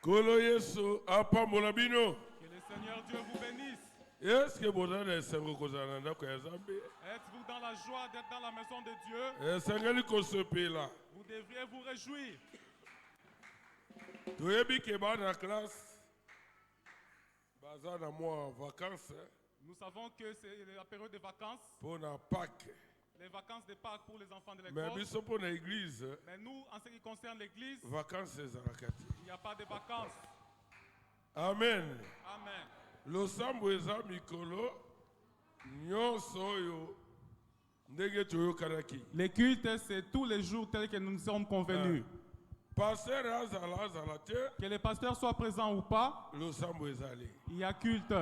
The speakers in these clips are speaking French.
Que le Seigneur Dieu vous bénisse. Êtes-vous dans la joie d'être dans la maison de Dieu? Vous devriez vous réjouir. Nous savons que c'est la période de vacances. Les vacances de Pâques pour les enfants de l'école. Mais nous, en ce qui concerne l'église, il n'y a pas de vacances. Amen. Amen. Les cultes, c'est tous les jours tels que nous nous sommes convenus. Que les pasteurs soient présents ou pas, il y a culte.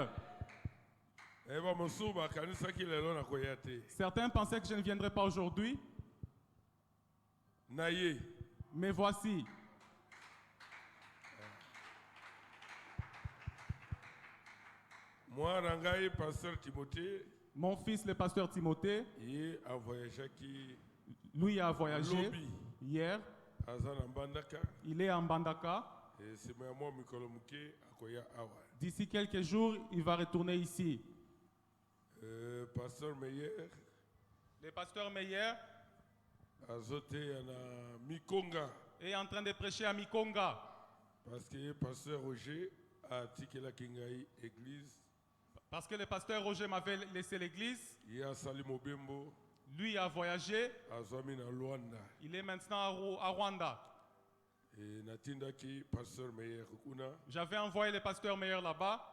Certains pensaient que je ne viendrais pas aujourd'hui. Mais voici. Mon fils, le pasteur Timothée, lui a voyagé hier. Il est en Mbandaka. D'ici quelques jours, il va retourner ici. Le pasteur Meyer est en train de prêcher à Mikonga. Parce que le pasteur Roger a tiqué la Kingaï église. Parce que le pasteur Roger m'avait laissé l'église. Lui a voyagé. Il est maintenant à Rwanda. J'avais envoyé le pasteur Meyer là-bas.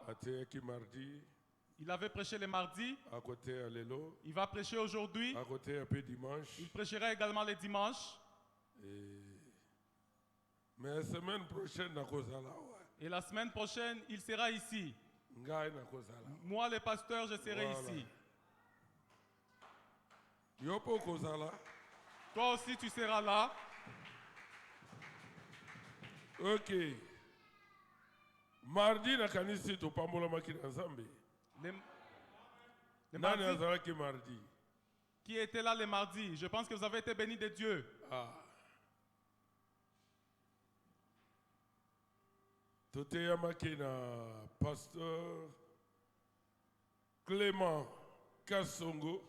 Il avait prêché le mardi. Il va prêcher aujourd'hui. Il prêchera également le dimanche. Mais la semaine prochaine, et la semaine prochaine, il sera ici. Moi, le pasteur, je serai ici. Toi aussi, tu seras là. Ok. Mardi, na kanisi to pambola makina Nzambe. Le mardi. Qui était là le mardi? Je pense que vous avez été bénis de Dieu. Toteya makina pasteur Clément Kassongo.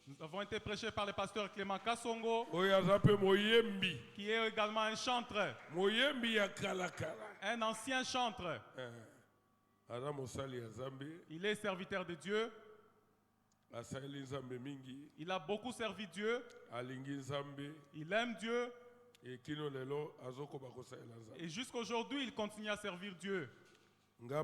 Nous avons été prêchés par le pasteur Clément Kassongo, qui est également un chantre, un ancien chantre. Il est serviteur de Dieu. Il a beaucoup servi Dieu. Il aime Dieu. Et jusqu'aujourd'hui, il continue à servir Dieu. Moi,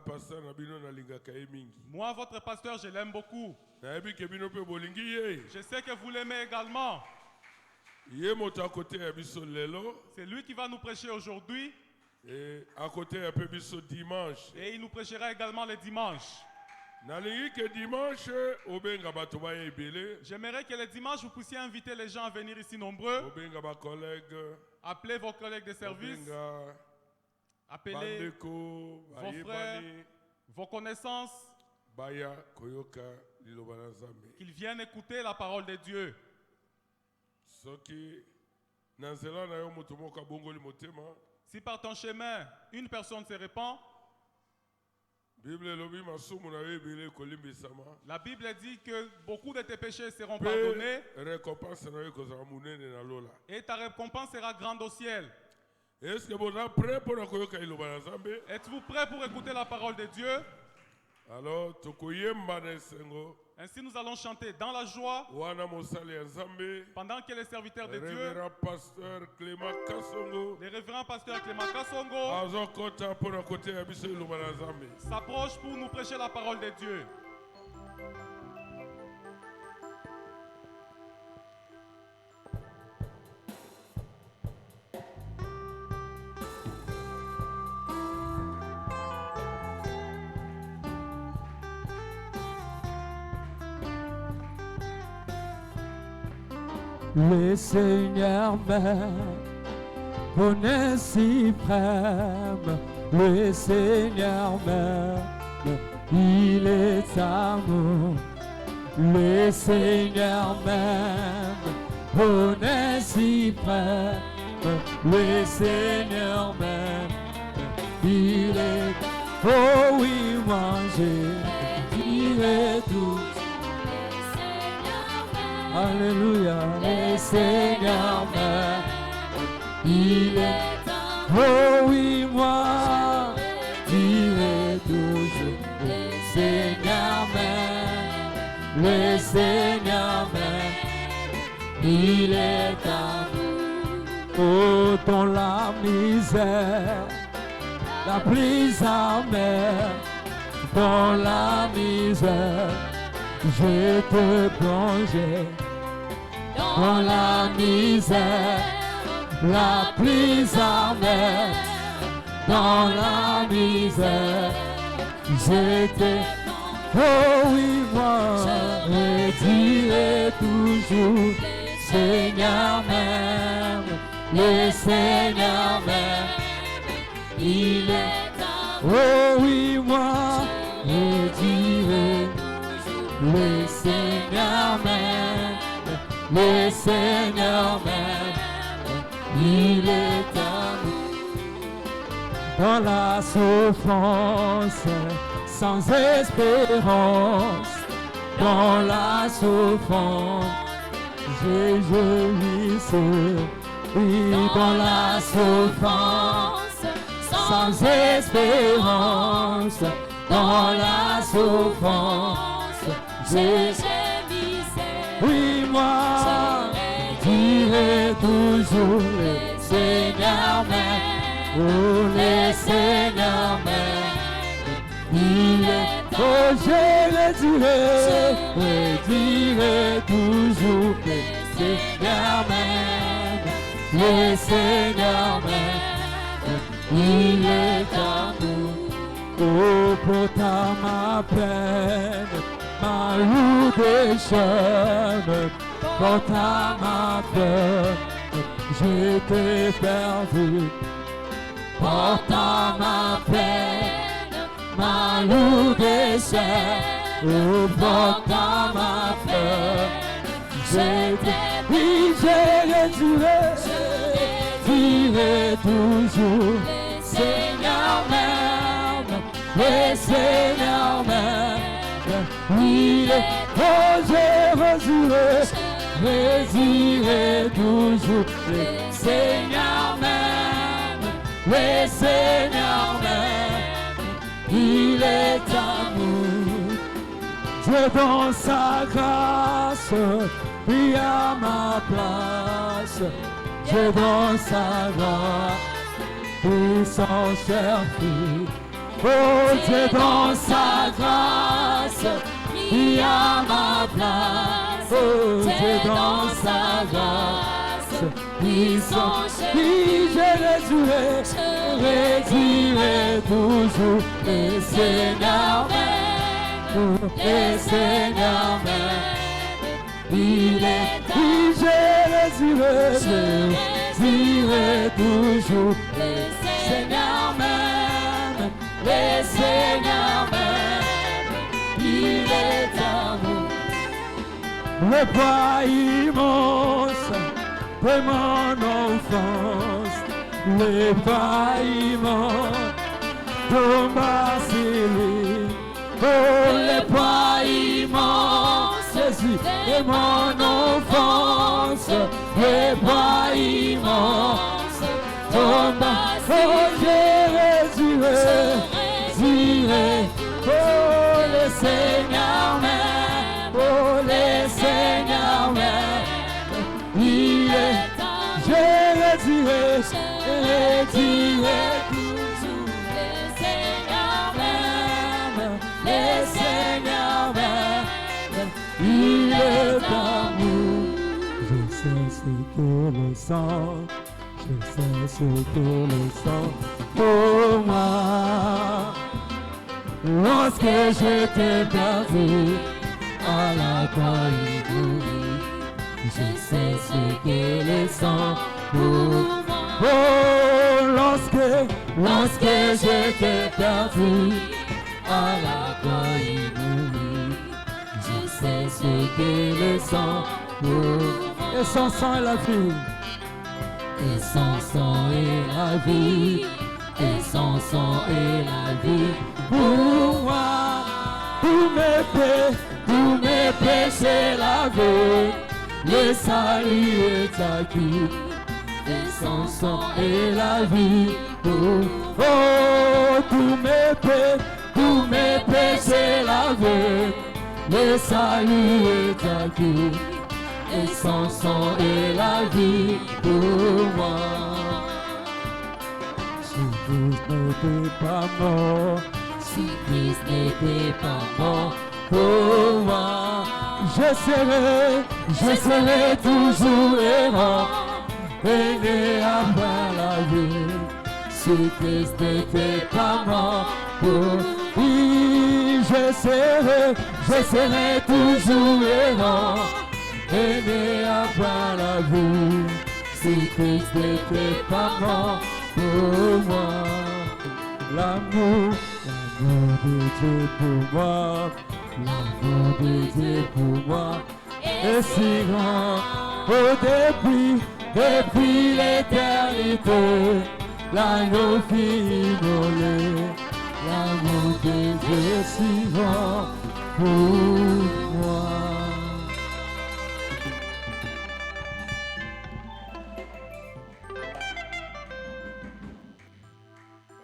votre pasteur, je l'aime beaucoup. Je sais que vous l'aimez également. C'est lui qui va nous prêcher aujourd'hui. Et à côté un peu dimanche. Et il nous prêchera également le dimanche. J'aimerais que le dimanche vous puissiez inviter les gens à venir ici nombreux. Appelez vos collègues de service. Appelez vos frères, vos connaissances. Qu'ils viennent écouter la parole de Dieu. Si par ton chemin, une personne se répand, la Bible dit que beaucoup de tes péchés seront pardonnés et ta récompense sera grande au ciel. Êtes-vous prêts pour écouter la parole de Dieu? Alors, ainsi nous allons chanter dans la joie pendant que les serviteurs de Dieu, le révérend pasteur Clément Kassongo, s'approche pour nous prêcher la parole de Dieu. Le Seigneur m'aime, bonheur suprême. Le Seigneur m'aime, il est amour. Le Seigneur m'aime, bonheur suprême. Le Seigneur m'aime, il est. Oh oui, moi je dirai tout. Alléluia, le Seigneur m'aime, il est. Oh oui, moi je dirai toujours, le Seigneur m'aime, le Seigneur m'aime, il est amour. Oh, dans la misère, la plus amère, dans la misère, je te plongeais. Dans la misère, la plus amère, dans la misère, j'étais. Oh oui, moi, je dirai toujours, Seigneur m'aime, le Seigneur m'aime, il est. Oh oui, moi, je dirai, le Seigneur m'aime, le Seigneur m'aime, il est amour. Dans la souffrance, sans espérance, dans la souffrance, j'ai jouissé. Oui, dans la souffrance, sans espérance, dans la souffrance, j'ai gémissé. Oui, moi, je dirai toujours, le Seigneur m'aime, oh, le Seigneur m'aime, il est. Oh, je dirai toujours, le Seigneur m'aime, le Seigneur m'aime, il est amour. Oh, pourtant ma peine, ma lourde chaîne, pourtant ma peine, j'étais perdu. Pourtant ma peine, ma lourde chaîne, oh, pourtant ma peine, j'étais. Oui, je dirai toujours, le Seigneur m'aime, le Seigneur m'aime, il est. Oh, je dirai toujours, le Seigneur m'aime, le Seigneur m'aime, il est amour. Dieu dans sa grâce, pris à ma place, Dieu dans sa grâce, pris son cher fils. Oh, Dieu dans sa grâce, pris à ma place, oh, Dieu dans sa grâce, pris son cher fils. Je dirai toujours, le Seigneur m'aime, le Seigneur m'aime, il est. Oui, je dirai toujours, le Seigneur m'aime, le Seigneur m'aime, il est amour. Le poids immense de mon enfance, le poids immense de ma cellule, oh, le poids immense de mon enfance, le poids immense de ma cellule, oh, j'irai, oh, le Seigneur m'aime, oh, le Seigneur m'aime, il est. Je dirai toujours, le Seigneur m'aime, le Seigneur m'aime, il est amour. Je sais ce que le sang, je sais ce que le sang pour moi. Lorsque j'étais perdu à la croix, il mourit. Je sais ce que le sang pour moi. Oh, lorsque j'étais perdu à la croix, il mourit. Je sais ce que le sang pour moi. Et son sang est la vie. Et son sang est la vie. et son sang est la vie pour moi. Tous mes péchés lavés, le salut est acquis, et son sang est la vie pour oh, tous mes péchés lavés, le salut est acquis, et son sang est la vie pour moi. Si Christ n'était pas mort, si Christ n'était pas mort pour moi, je serai toujours errant, aidé à faire la vie. Si Christ n'était pas mort pour lui, je serai toujours errant, aidé à faire la vie. Si Christ n'était pas mort pour moi, l'amour de Dieu pour moi, l'amour de Dieu pour moi est si grand. Oh, depuis l'éternité, l'agneau fut immolé, l'amour de Dieu est si grand pour moi.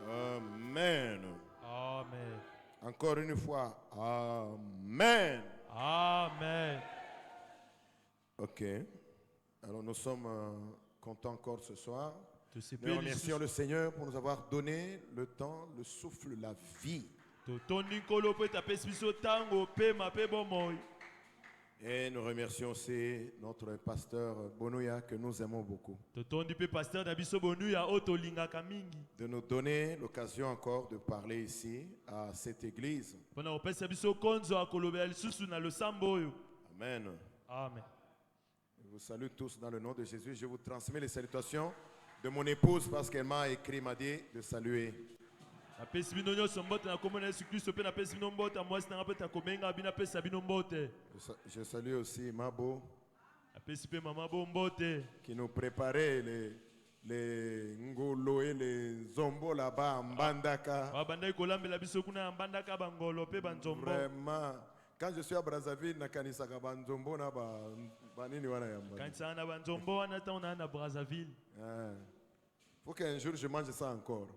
Amen. Amen. Encore une fois, Amen. Amen. Ok. Alors nous sommes contents encore ce soir. Nous Nous remercions le Seigneur pour nous avoir donné le temps, le souffle, la vie. Et nous remercions aussi notre pasteur Bonouya que nous aimons beaucoup. De nous donner l'occasion encore de parler ici à cette église. Amen. Amen. Je vous salue tous dans le nom de Jésus. Je vous transmets les salutations de mon épouse parce qu'elle m'a écrit, m'a dit de saluer. Je salue aussi Mabo qui nous préparait les ngolo et les zombo là-bas en Bandaka. Vraiment, quand je suis à Brazzaville, na kanisa ka banzombo na banini wana yamba. Faut qu'un jour je mange ça encore.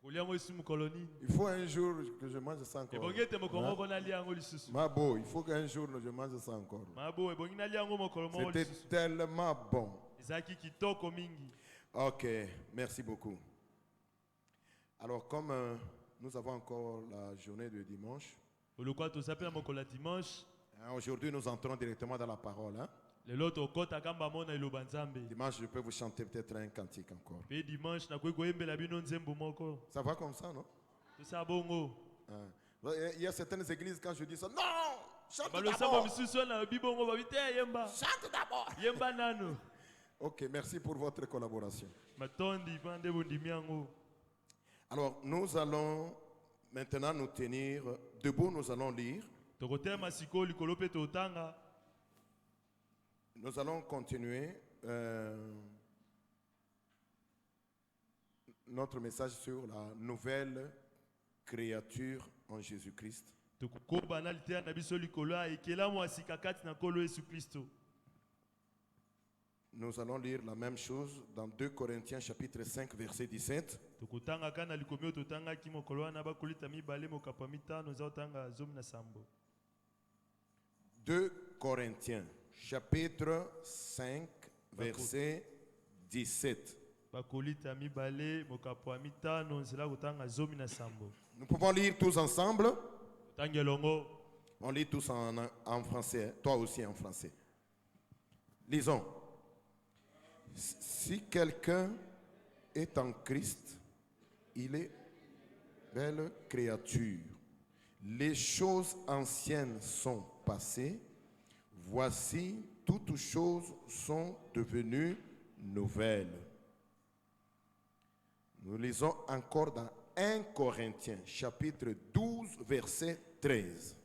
Il faut un jour que je mange ça encore. Mabo, il faut qu'un jour je mange ça encore. C'était tellement bon. Ok, merci beaucoup. Alors comme nous avons encore la journée de dimanche, aujourd'hui nous entrons directement dans la parole. Hein? Dimanche, je peux vous chanter peut-être un cantique encore. Ça va comme ça, non? Il y a certaines églises, quand je dis ça, non! Chante d'abord! Chante d'abord! Ok, merci pour votre collaboration. Alors, nous allons maintenant nous tenir debout, nous allons lire. Nous allons continuer notre message sur la nouvelle créature en Jésus-Christ. Nous allons lire la même chose dans 2 Corinthiens chapitre 5 verset 17. 2 Corinthiens chapitre 5 verset 17. Nous pouvons lire tous ensemble. On lit tous en français, toi aussi en français. Lisons. Si quelqu'un est en Christ, il est belle créature. Les choses anciennes sont passées. Voici, toutes choses sont devenues nouvelles. Nous lisons encore dans 1 Corinthiens, chapitre 12, verset 13.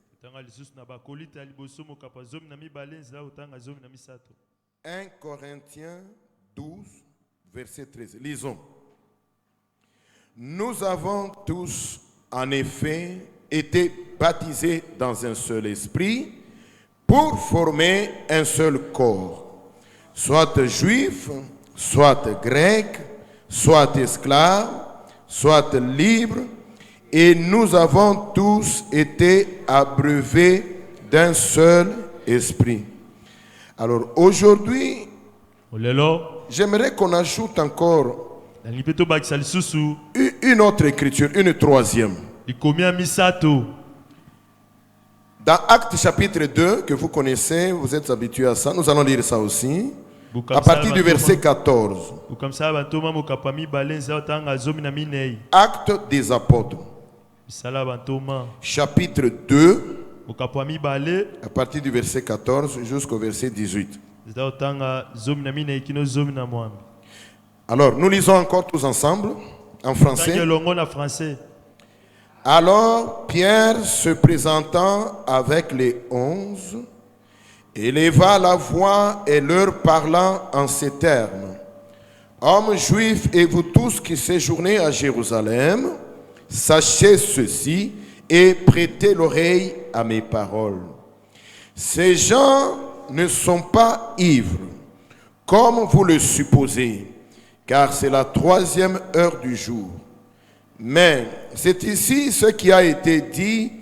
1 Corinthiens 12, verset 13. Lisons. Nous avons tous, en effet, été baptisés dans un seul esprit pour former un seul corps, soit juif, soit grec, soit esclave, soit libre, et nous avons tous été abreuvés d'un seul esprit. Alors aujourd'hui, j'aimerais qu'on ajoute encore une autre écriture, une troisième. Dans Actes chapitre 2, que vous connaissez, vous êtes habitués à ça, nous allons lire ça aussi. À partir du verset 14. Actes des apôtres. Chapitre 2. À partir du verset 14 jusqu'au verset 18. Alors, nous lisons encore tous ensemble, en français. Alors, Pierre, se présentant avec les 11, éleva la voix et leur parlant en ces termes. Hommes juifs et vous tous qui séjournez à Jérusalem, sachez ceci et prêtez l'oreille à mes paroles. Ces gens ne sont pas ivres, comme vous le supposez, car c'est la 3e heure du jour. Mais c'est ici ce qui a été dit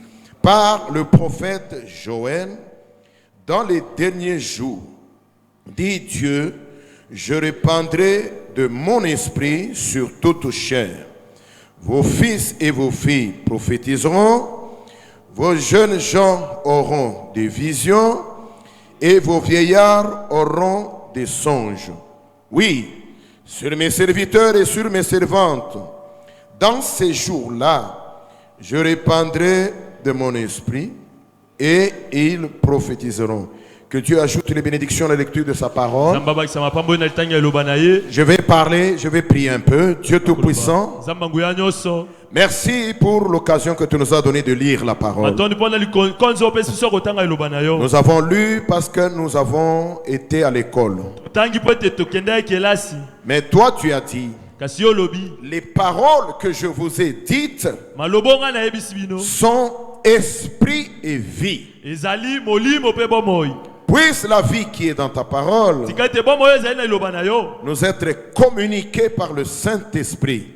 par le prophète Joël. Dans les derniers jours, dit Dieu, je répandrai de mon esprit sur toute chair. Vos fils et vos filles prophétiseront, vos jeunes gens auront des visions et vos vieillards auront des songes. Oui, sur mes serviteurs et sur mes servantes, dans ces jours-là, je répandrai de mon esprit et ils prophétiseront. Que Dieu ajoute les bénédictions à la lecture de sa parole. Je vais parler, je vais prier un peu. Dieu Tout-Puissant, merci pour l'occasion que tu nous as donnée de lire la parole. Nous avons lu parce que nous avons été à l'école. Mais toi tu as dit, les paroles que je vous ai dites sont esprit et vie. Puisse la vie qui est dans ta parole nous être communiquée par le Saint-Esprit.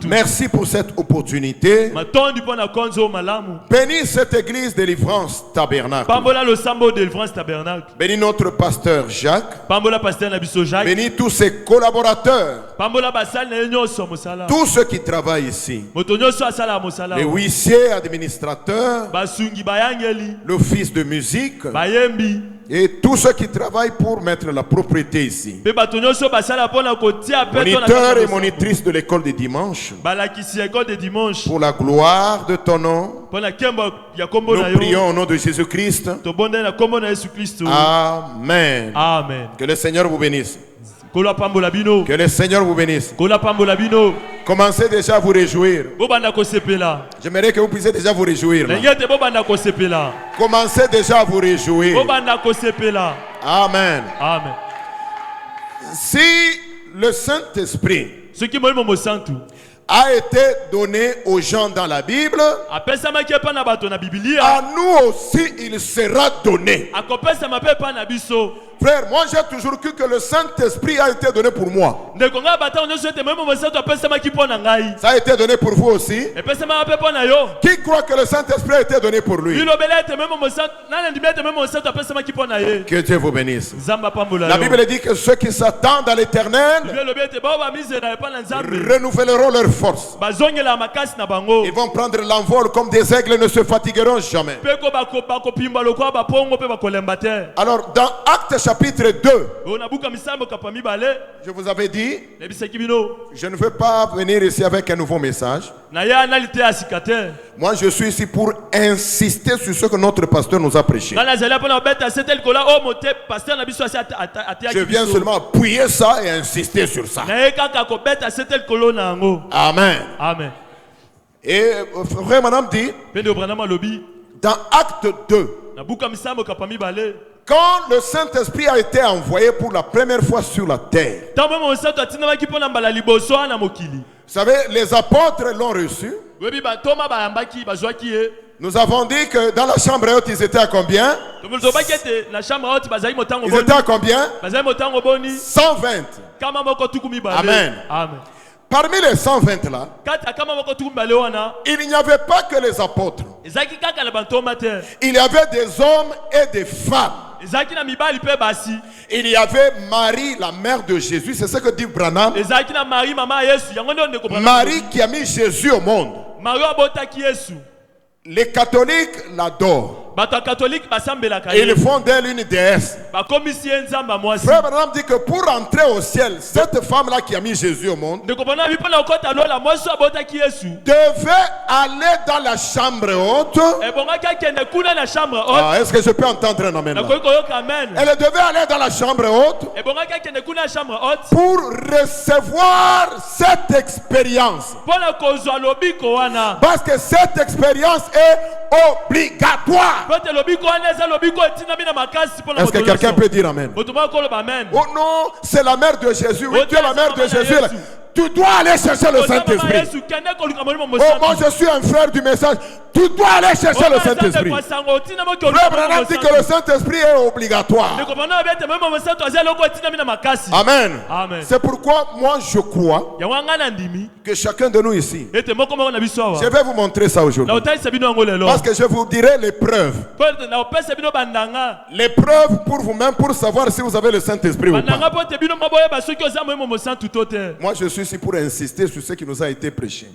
Merci pour cette opportunité. Bénis cette église Délivrance Tabernacle. Bénis notre pasteur Jacques. Bénis tous ses collaborateurs. Tous ceux qui travaillent ici. Les huissiers, administrateurs, l'office de musique et tous ceux qui travaillent pour mettre la propriété ici. Moniteurs et monitrices de l'école de dimanche. Pour la gloire de ton nom, nous prions au nom de Jésus-Christ. Amen. Amen. Que le Seigneur vous bénisse. Que le Seigneur vous bénisse. Commencez déjà à vous réjouir. J'aimerais que vous puissiez déjà vous réjouir. Commencez déjà à vous réjouir. Amen. Amen. Si le Saint-Esprit a été donné aux gens dans la Bible, à nous aussi il sera donné. Frère, moi j'ai toujours cru que le Saint-Esprit a été donné pour moi. Ça a été donné pour vous aussi. Qui croit que le Saint-Esprit a été donné pour lui? Que Dieu vous bénisse. La Bible dit que ceux qui s'attendent à l'Éternel renouvelleront leur force. Ils vont prendre l'envol comme des aigles, ne se fatigueront jamais. Alors dans Actes chapitre 2, je vous avais dit, je ne veux pas venir ici avec un nouveau message. Moi je suis ici pour insister sur ce que notre pasteur nous a prêché. Je viens seulement appuyer ça et insister sur ça. Amen. Amen. Et frère madame dit, dans Acte 2, Quand le Saint-Esprit a été envoyé pour la première fois sur la terre, vous savez, les apôtres l'ont reçu. Nous avons dit que dans la chambre haute, ils étaient à combien? Ils étaient à combien? 120. Amen. Parmi les 120 là, il n'y avait pas que les apôtres. Il y avait des hommes et des femmes. Il y avait Marie, la mère de Jésus, c'est ce que dit Branham. Marie qui a mis Jésus au monde. Les catholiques l'adorent. Et ils font d'elle une déesse. Frère Branham dit que pour entrer au ciel, cette femme-là qui a mis Jésus au monde devait aller dans la chambre haute. Est-ce que je peux entendre un amen là? Elle devait aller dans la chambre haute pour recevoir cette expérience. Parce que cette expérience est obligatoire. Est-ce que quelqu'un peut dire amen? Oh non, c'est la mère de Jésus. Oui, tu es la mère de Jésus. Tu dois aller chercher le Saint-Esprit. Oh, moi je suis un frère du message. Tu dois aller chercher le Saint-Esprit. Frère Branham dit que le Saint-Esprit est obligatoire. Amen. C'est pourquoi moi je crois que chacun de nous ici, je vais vous montrer ça aujourd'hui. Parce que je vous dirai les preuves. Les preuves pour vous-même pour savoir si vous avez le Saint-Esprit ou pas. Moi je suis ici pour insister sur ce qui nous a été prêché.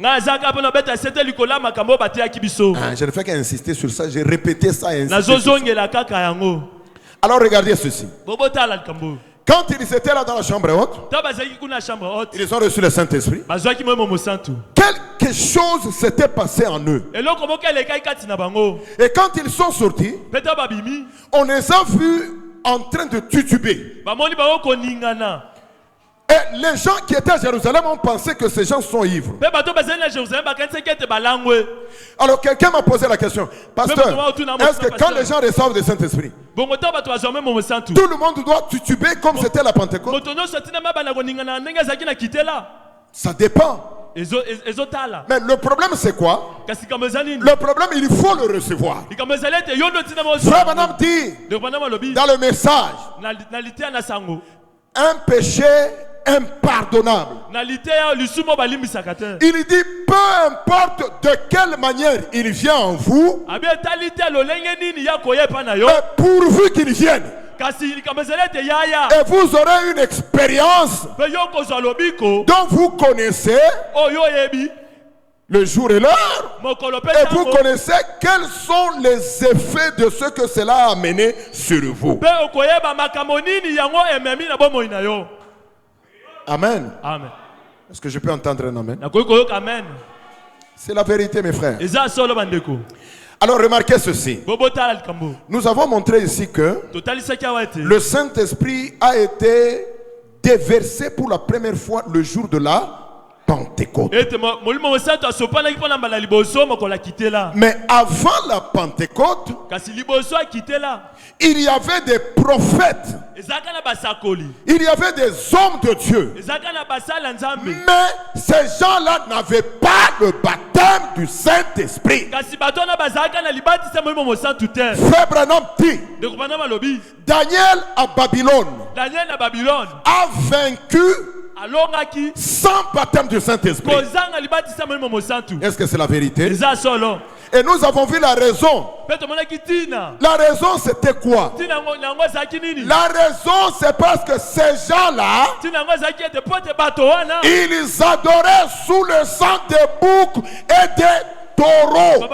Je ne fais qu'insister sur ça, j'ai répété ça et insisté sur ça. Alors regardez ceci. Quand ils étaient là dans la chambre haute, ils ont reçu le Saint-Esprit. Quelque chose s'était passé en eux. Et quand ils sont sortis, on les a vus en train de tituber. Et les gens qui étaient à Jérusalem ont pensé que ces gens sont ivres. Alors quelqu'un m'a posé la question, pasteur, est-ce que quand les gens reçoivent le Saint-Esprit, tout le monde doit tituber comme c'était la Pentecôte? Ça dépend. Mais le problème c'est quoi? Le problème, il faut le recevoir. Frère Branham dit dans le message, un péché impardonnable. Il dit peu importe de quelle manière il vient en vous, pourvu qu'il vienne. Et vous aurez une expérience dont vous connaissez le jour et l'heure. Et vous connaissez quels sont les effets de ce que cela a amené sur vous. Amen. Amen. Est-ce que je peux entendre un amen? C'est la vérité, mes frères. Alors remarquez ceci. Nous avons montré ici que le Saint-Esprit a été déversé pour la première fois le jour de la Pentecôte. Mais avant la Pentecôte, il y avait des prophètes. Il y avait des hommes de Dieu. Mais ces gens-là n'avaient pas le baptême du Saint-Esprit. Frère Branham dit, Daniel à Babylone a vaincu sans baptême du Saint-Esprit. Est-ce que c'est la vérité? Et nous avons vu la raison. La raison c'était quoi? La raison c'est parce que ces gens-là, ils adoraient sous le sang des boucs et des taureaux.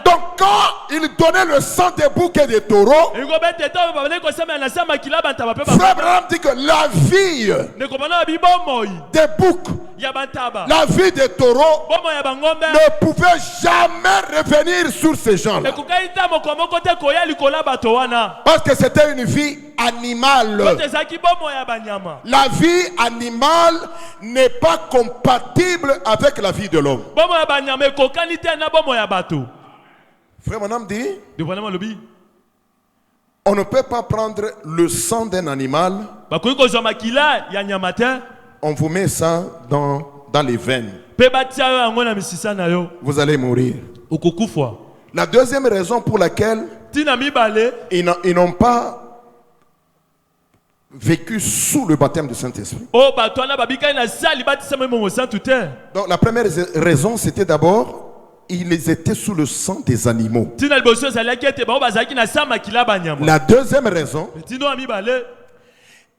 Donc quand il donnait le sang des boucs et des taureaux, Frère Branham dit que la vie des boucs, la vie des taureaux ne pouvait jamais revenir sur ces gens-là. Parce que c'était une vie animale. La vie animale n'est pas compatible avec la vie de l'homme. Frère Branham dit, De Branham lobby. on ne peut pas prendre le sang d'un animal, Bakoki kozwa makila ya nyama te. on vous met ça dans les veines. Pe batia yo yango na misisa na yo. Vous allez mourir. Okokufwa. La deuxième raison pour laquelle Tina mibale. ils n'ont pas vécu sous le baptême du Saint-Esprit. Oh batwana babika na sali batisa mo mo santu te. Donc la première raison, c'était d'abord, ils étaient sous le sang des animaux. Tina liboso zalaki ete ba bazaki na sa makila banyama. La deuxième raison, Tino mibale.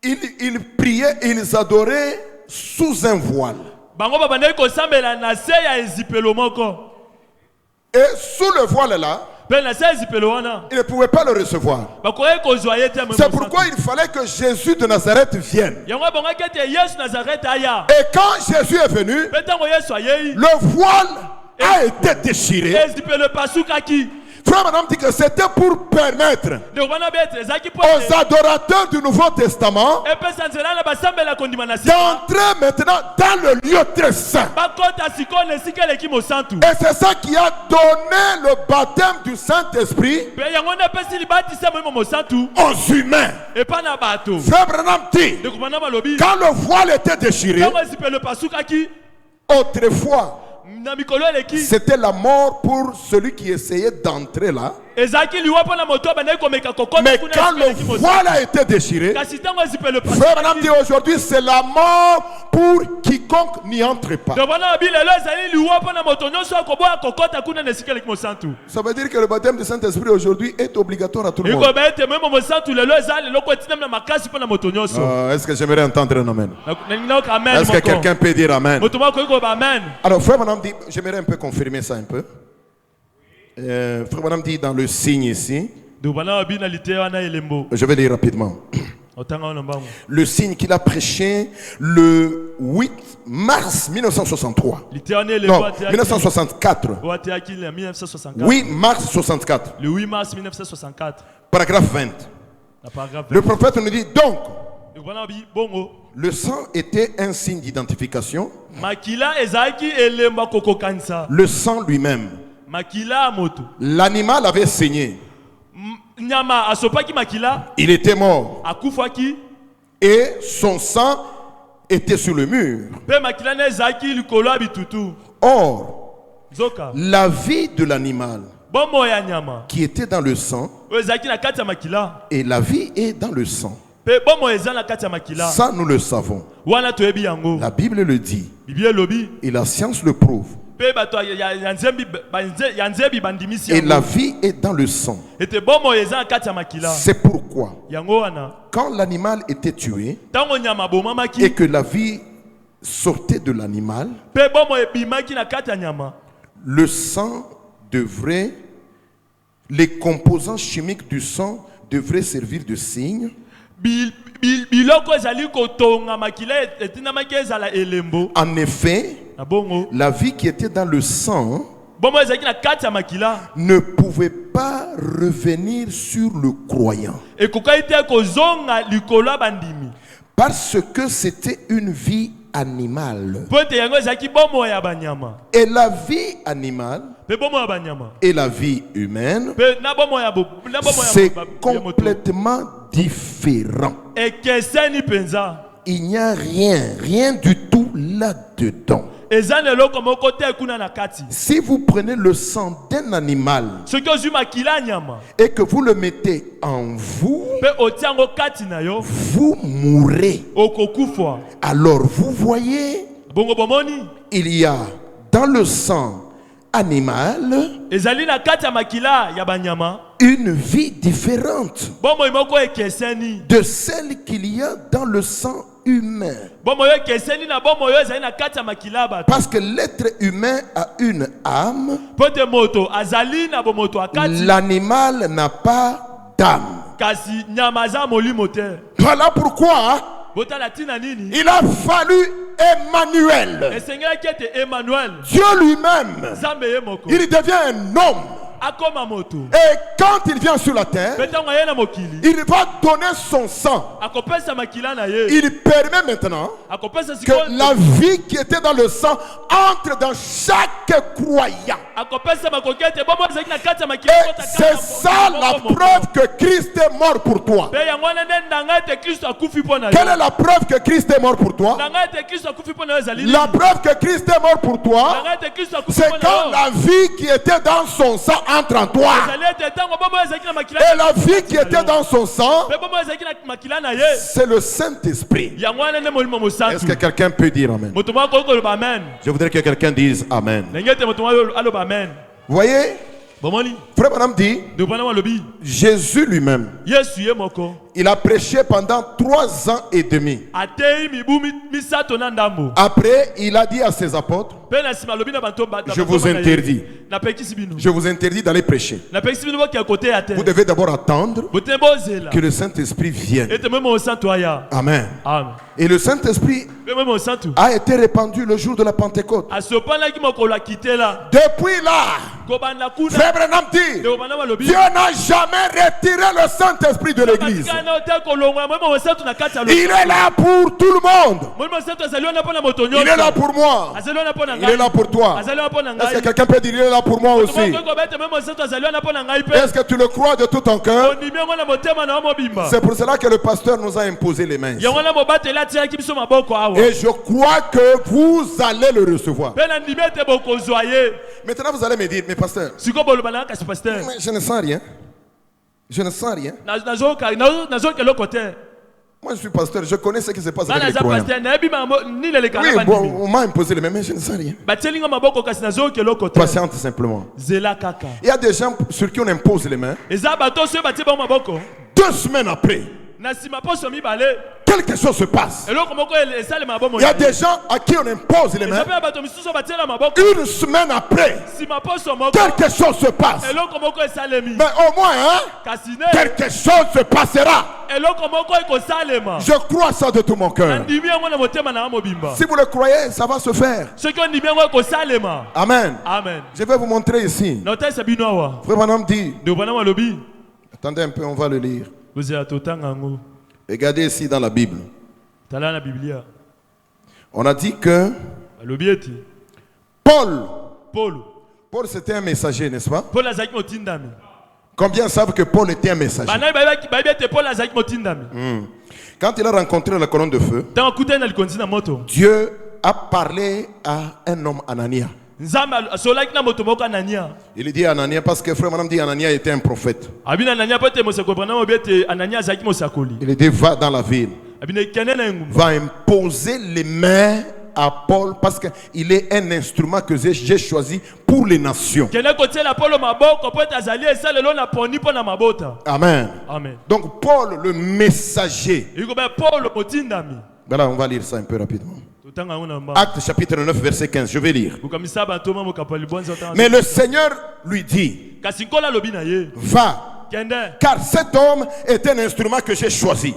ils priaient, ils adoraient sous un voile. Bango babandaki kosambela na se ya ezipelo moko. Et sous le voile là, Pe na se ya ezipelo wana. ils ne pouvaient pas le recevoir. Bakoki kozwa ye te mo. C'est pourquoi il fallait que Jésus de Nazareth vienne. Yango bongaki ete Yesu Nazareth aya. Et quand Jésus est venu, Pe tango Yesu ayei. le voile a été déchiré. Ezipelo pasukaki. Frère Branham dit que c'était pour permettre De wana betre ezaki po. aux adorateurs du Nouveau Testament Epesa nzela na basambela kondima na se. d'entrer maintenant dans le lieu très saint. Bakota sikone sikele ki mo santu. Et c'est ça qui a donné le baptême du Saint-Esprit Pe yango na pesi libatisa mo santu. aux humains. E pa na bato. Frère Branham dit, De kumana malobi. quand le voile était déchiré, Tango ezipelo pasukaki. autrefois, Na mikolo eleki. c'était la mort pour celui qui essayait d'entrer là. Ezaki liwa po na moto bandaki komeka kokota Mais kuna quand sikele ki mo le santu. voile a été déchiré, Kasi tango ezipelo Frère Branham pasukaki. dit aujourd'hui, c'est la mort pour quiconque n'y entre pas. De wana bilelo ezali liwa po na moto nyonso akoboya kokota kuna na sikele ki mo santu. Ça veut dire que le baptême du Saint-Esprit aujourd'hui est obligatoire à tout le monde. Iko bete memo mo santu lelo ezali loko etina na makasi po na moto nyonso. Est-ce que j'aimerais entendre un amen? Amen. Est-ce que quelqu'un peut dire amen? Moto moko iko ba amen. Alors, Frère Branham dit, j'aimerais un peu confirmer ça un peu. Frère Branham dit dans le signe ici, De wana bina lite wana elembo. je vais lire rapidement. Otanga wana mbango. Le signe qu'il a prêché le 8 mars 1963. Lite wana elembo Non, 1964. Wateaki le 1964. 8 mars 64. Le 8 mars 1964. Paragraphe 20. La paragraphe. Le prophète nous dit donc, De wana bi bongo. le sang était un signe d'identification. Makila ezaki elemba kokokanisa. Le sang lui-même. Makila moto. L'animal avait saigné. Nyama asopaki makila. Il était mort. Akufaki. Et son sang était sur le mur. Pe makila na ezaki likolo abitutu. Or, Zoka. la vie de l'animal Bomo ya nyama. qui était dans le sang, Ezaki na kati ya makila. et la vie est dans le sang. Pe bomo eza na kati ya makila. Ça, nous le savons. Wana toyebi yango. La Bible le dit. Biblia lobi. Et la science le prouve. Pe bato ya nzembi bandimisi Et la yango. vie est dans le sang. Ete bomo eza na kati ya makila. C'est pourquoi, Yango wana. quand l'animal était tué Tango nyama et bomamaki. que la vie sortait de l'animal, Pe bomo ebimaki na kati ya nyama. le sang devrait, les composants chimiques du sang devraient servir de signe Biloko ezali kotonga makila etinamaki ezala elembo. En effet, Na bongo. la vie qui était dans le sang Bomo ezaki na kati ya makila. ne pouvait pas revenir sur le croyant. Ekokai te kozonga likolo ya bandimi. Parce que c'était une vie animale. Po ete yango ezalaki bomo ya banyama. Et la vie animale Pe bomo ya banyama. et la vie humaine, Pe na bomo ya c'est moto. complètement différent. Ekeseni penza. Il n'y a rien du tout là-dedans. Eza na eloko moko te kuna na kati. Si vous prenez le sang d'un animal Soki ozwi makila nyama. et que vous le mettez en vous, Pe otiango kati na yo. vous mourrez. Okokufwa. Alors vous voyez, Bongo bomoni. il y a dans le sang animal Ezali na kati ya makila ya banyama. une vie différente Bomo moko ekeseni. de celle qu'il y a dans le sang humain. Bomo yo ekeseni na bomo yo ezali na kati ya makila bato. Parce que l'être humain a une âme, Pote moto azali na bomoto akati. l'animal n'a pas d'âme. Kasi nyama za molimo te. Voilà pourquoi Botala tina nini? il a fallu Emmanuel. Esengelaki ete Emmanuel. Dieu lui-même, Zambe ye moko. il devient un homme Et quand il vient sur la terre, il va donner son sang. Il permet maintenant que la vie qui était dans le sang entre dans chaque croyant. Et c'est ça la preuve que Christ est mort pour toi. Quelle est la preuve que Christ est mort pour toi? La preuve que Christ est mort pour toi, c'est quand la vie qui était dans son sang entre en toi. Et la vie qui était dans son sang, c'est le Saint-Esprit. Est-ce que quelqu'un peut dire Amen? Je voudrais que quelqu'un dise Amen. Vous voyez, Frère Branham dit, Jésus lui-même, il a prêché pendant 3 ans et demi. Après, il a dit à ses apôtres, je vous interdis. Je vous interdis d'aller prêcher. Vous devez d'abord attendre que le Saint-Esprit vienne. Amen. Et le Saint-Esprit a été répandu le jour de la Pentecôte. Depuis là, Frère Branham dit, Dieu n'a jamais retiré le Saint-Esprit de l'Église. Il est là pour tout le monde. Il est là pour moi. Il est là pour toi. Est-ce que quelqu'un peut dire il est là pour moi aussi? Est-ce que tu le crois de tout ton cœur? C'est pour cela que le pasteur nous a imposé les mains. Et je crois que vous allez le recevoir. Maintenant vous allez me dire, mais pasteur, mais je ne sens rien. Je ne sens rien. Moi je suis pasteur, je connais ce qui se passe avec les croyants. Oui, bon, on m'a imposé les mains, mais je ne sens rien. Patiente simplement. Il y a des gens sur qui on impose les mains. 2 semaines après, quelque chose se passe. Il y a des gens à qui on impose les mains. 1 semaine après, quelque chose se passe. Mais au moins, quelque chose se passera. Je crois ça de tout mon cœur. Si vous le croyez, ça va se faire. Amen. Je vais vous montrer ici. Frère Branham dit, attendez un peu, on va le lire. Regardez ici dans la Bible. On a dit que Paul c'était un messager, n'est-ce pas? Combien savent que Paul était un messager? Quand il a rencontré la colonne de feu, Dieu a parlé à un homme, Anania. Il dit à Anania, parce que frère Branham dit Anania était un prophète. Il dit va dans la ville, va imposer les mains à Paul parce qu'il est un instrument que j'ai choisi pour les nations. Amen. Donc Paul le messager. Voilà, on va lire ça un peu rapidement. Acte chapitre 9 verset 15, je vais lire. Mais le Seigneur lui dit, va, car cet homme est un instrument que j'ai choisi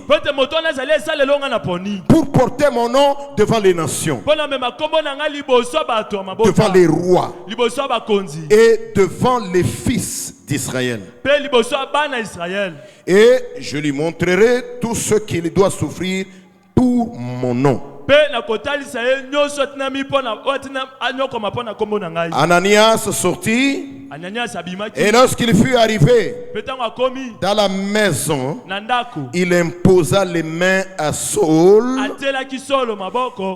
pour porter mon nom devant les nations, devant les rois et devant les fils d'Israël. Et je lui montrerai tout ce qu'il doit souffrir pour mon nom. Ananias sortit, et lorsqu'il fut arrivé dans la maison, il imposa les mains à Saul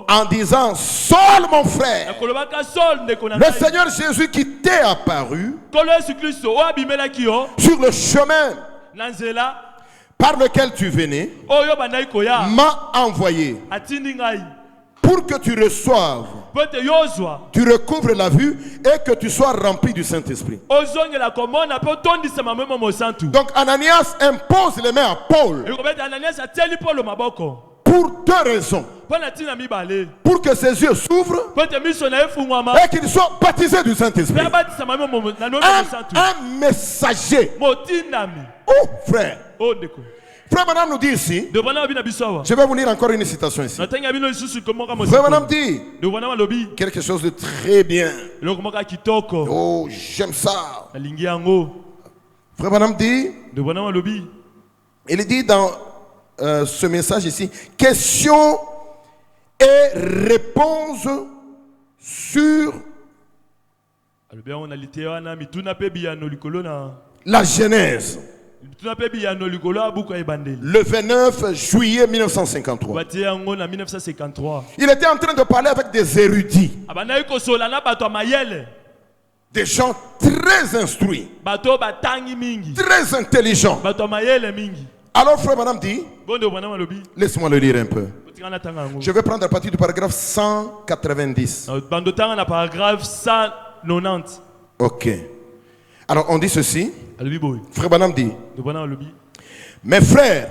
en disant, Saul mon frère, le Seigneur Jésus qui t'est apparu sur le chemin par lequel tu venais m'a envoyé pour que tu reçoives, tu recouvres la vue et que tu sois rempli du Saint-Esprit. Donc Ananias impose les mains à Paul pour 2 raisons. Pour que ses yeux s'ouvrent et qu'il soit baptisé du Saint-Esprit. Un messager. Oh frère, Frère Branham nous dit ici, je vais vous lire encore une citation ici. Frère Branham dit quelque chose de très bien. Oh, j'aime ça. Frère Branham dit, il dit dans ce message ici, question et réponse sur la Genèse. Le 29 juillet 1953. Il était en train de parler avec des érudits. Des gens très instruits. Très intelligents. Alors Frère Branham dit, laisse-moi le lire un peu. Je vais prendre à partir du paragraphe 190. Ok. Alors on dit ceci. Frère Branham dit, mes frères,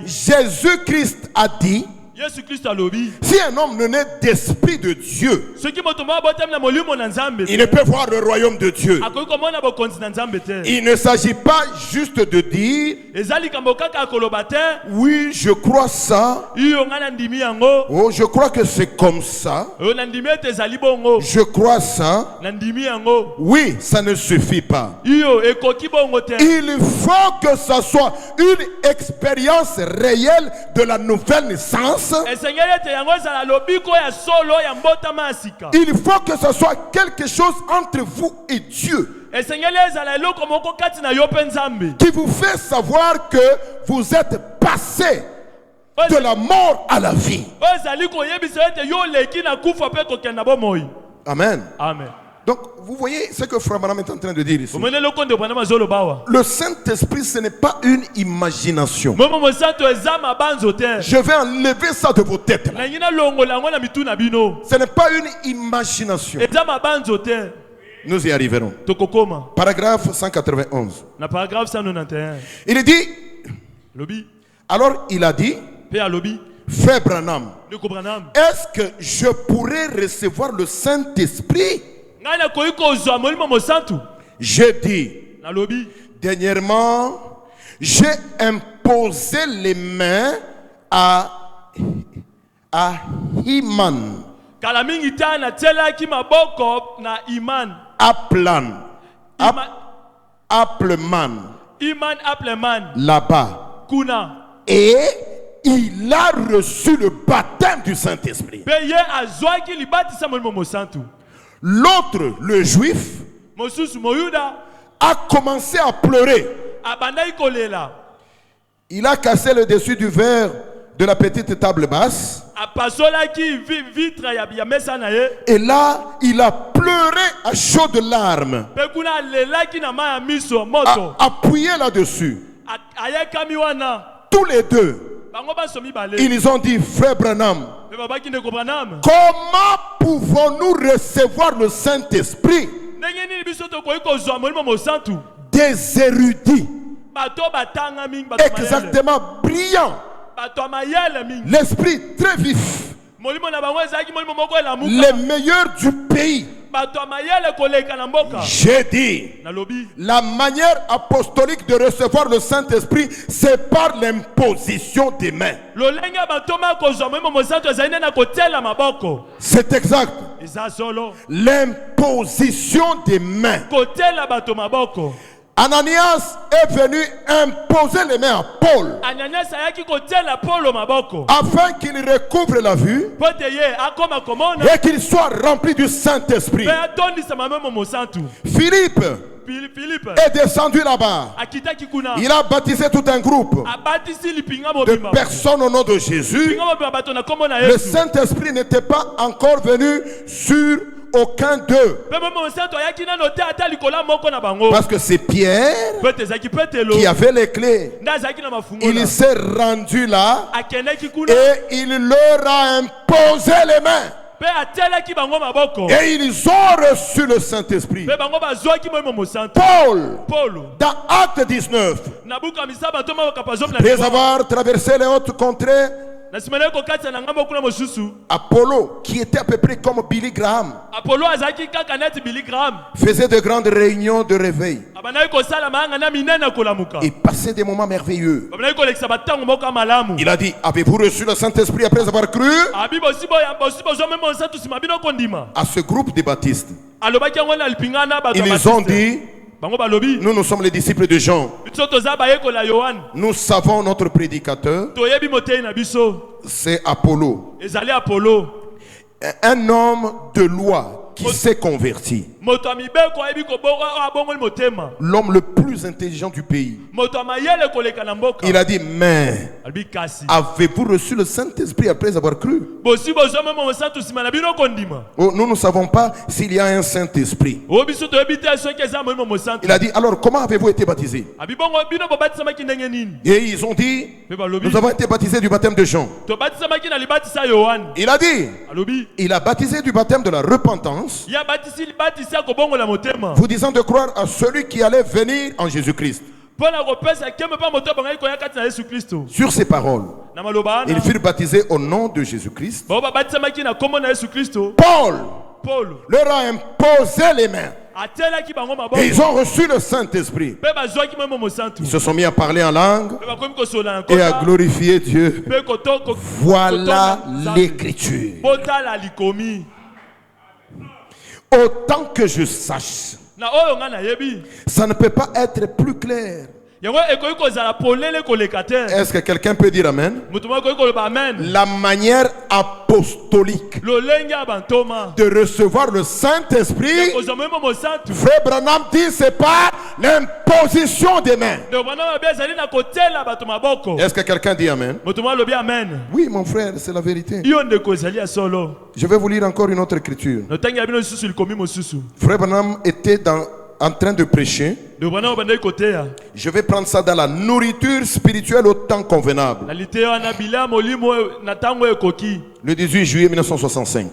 Jésus-Christ a dit, si un homme ne naît d'esprit de Dieu, il ne peut voir le royaume de Dieu. Il ne s'agit pas juste de dire, oui, je crois ça. Oh, je crois que c'est comme ça. Je crois ça. Oui, ça ne suffit pas. Il faut que ça soit une expérience réelle de la nouvelle naissance. Il faut que ce soit quelque chose entre vous et Dieu qui vous fait savoir que vous êtes passé de la mort à la vie. Amen. Amen. Donc, vous voyez ce que Frère Branham est en train de dire ici. Le Saint-Esprit, ce n'est pas une imagination. Je vais enlever ça de vos têtes. Ce n'est pas une imagination. Nous y arriverons. Paragraphe 191. Il dit, alors il a dit, Frère Branham, est-ce que je pourrais recevoir le Saint-Esprit? J'ai dit, dernièrement, j'ai imposé les mains à Iman, Appleman, là-bas. Et il a reçu le baptême du Saint-Esprit. L'autre, le juif, a commencé à pleurer. Il a cassé le dessus du verre de la petite table basse. Et là, il a pleuré à chaudes larmes. Appuyé là-dessus. Tous les deux. Ils ont dit, Frère Branham, comment pouvons-nous recevoir le Saint-Esprit? Des érudits, exactement brillants, l'esprit très vif, les meilleurs du pays. J'ai dit, la manière apostolique de recevoir le Saint-Esprit, c'est par l'imposition des mains. C'est exact. L'imposition des mains. Ananias est venu imposer les mains à Paul afin qu'il recouvre la vue et qu'il soit rempli du Saint-Esprit. Philippe est descendu là-bas. Il a baptisé tout un groupe de personnes au nom de Jésus. Le Saint-Esprit n'était pas encore venu sur aucun d'eux. Parce que c'est Pierre qui avait les clés. Il s'est rendu là et il leur a imposé les mains. Et ils ont reçu le Saint-Esprit. Paul, dans Acte 19, après avoir traversé les hautes contrées, Apollo, qui était à peu près comme Billy Graham, faisait de grandes réunions de réveil. Il passait des moments merveilleux. Il a dit, avez-vous reçu le Saint-Esprit après avoir cru? À ce groupe de baptistes, ils ont dit, nous sommes les disciples de Jean. Nous savons notre prédicateur, c'est Apollo. Un homme de loi qui s'est converti. L'homme le plus intelligent du pays. Il a dit, mais avez-vous reçu le Saint-Esprit après avoir cru? Oh, nous ne savons pas s'il y a un Saint-Esprit. Il a dit, alors comment avez-vous été baptisé? Et ils ont dit, nous avons été baptisés du baptême de Jean. Il a dit, il a baptisé du baptême de la repentance, vous disant de croire à celui qui allait venir en Jésus-Christ. Sur ces paroles, ils furent baptisés au nom de Jésus-Christ. Paul leur a imposé les mains. Et ils ont reçu le Saint-Esprit. Ils se sont mis à parler en langue et à glorifier Dieu. Voilà l'écriture. Autant que je sache, ça ne peut pas être plus clair. Est-ce que quelqu'un peut dire amen? La manière apostolique de recevoir le Saint-Esprit, Frère Branham dit, c'est pas l'imposition des mains. Est-ce que quelqu'un dit amen? Oui, mon frère, c'est la vérité. Je vais vous lire encore une autre écriture. Frère Branham était en train de prêcher. Je vais prendre ça dans la nourriture spirituelle au temps convenable. Le 18 juillet 1965.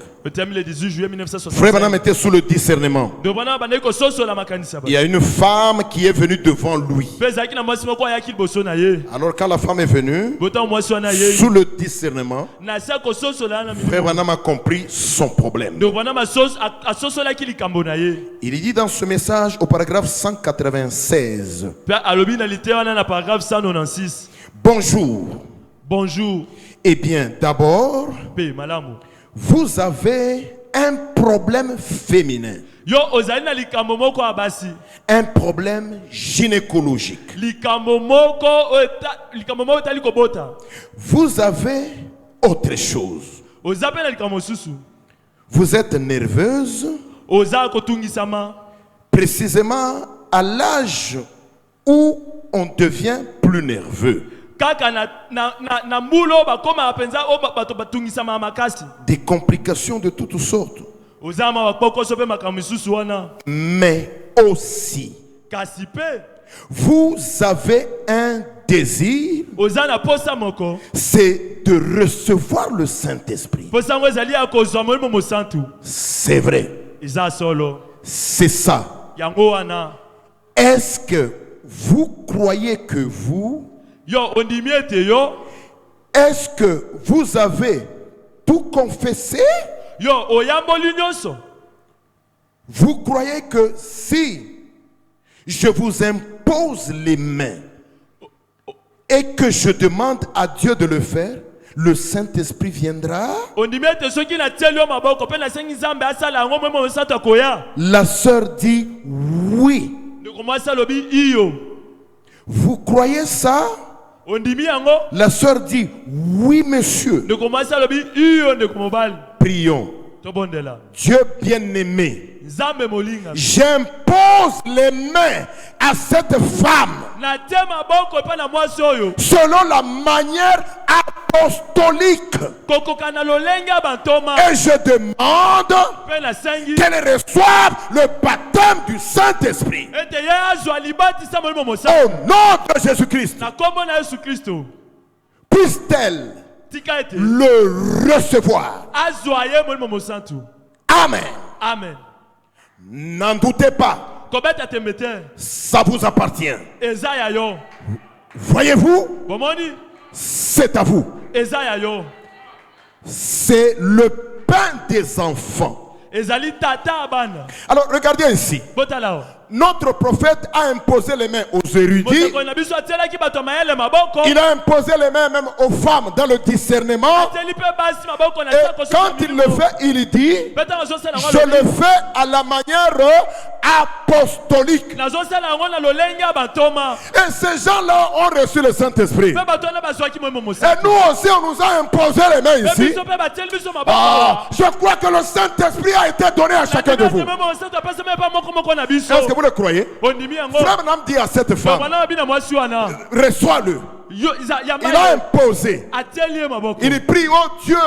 Frère Branham était sous le discernement. Il y a une femme qui est venue devant lui. Alors quand la femme est venue, sous le discernement, Frère Branham a compris son problème. Il dit dans ce message au paragraphe 196. Bonjour. Bonjour. Eh bien, d'abord, vous avez un problème féminin. Un problème gynécologique. Vous avez autre chose. Vous êtes nerveuse. Précisément à l'âge où on devient plus nerveux. Des complications de toutes sortes. Mais aussi, vous avez un désir, c'est de recevoir le Saint-Esprit. C'est vrai. C'est ça. Est-ce que vous croyez que vous, est-ce que vous avez tout confessé? Vous croyez que si je vous impose les mains et que je demande à Dieu de le faire, le Saint-Esprit viendra? La sœur dit oui. Vous croyez ça? La sœur dit oui, monsieur. Prions. Dieu bien-aimé, j'impose les mains à cette femme selon la manière apostolique. Et je demande qu'elle reçoive le baptême du Saint-Esprit. Au nom de Jésus-Christ. Puisse-t-elle le recevoir. Amen. Amen. N'en doutez pas. Ça vous appartient. Voyez-vous, c'est à vous. C'est le pain des enfants. Alors regardez ici. Notre prophète a imposé les mains aux érudits. Il a imposé les mains même aux femmes dans le discernement. Et quand il le fait, il dit, je le fais à la manière apostolique. Et ces gens-là ont reçu le Saint-Esprit. Et nous aussi, on nous a imposé les mains ici. Je crois que le Saint-Esprit a été donné à chacun de vous. Est-ce que vous le croyez? Frère Branham dit à cette femme, reçois-le. Il a imposé. Il prie, oh Dieu,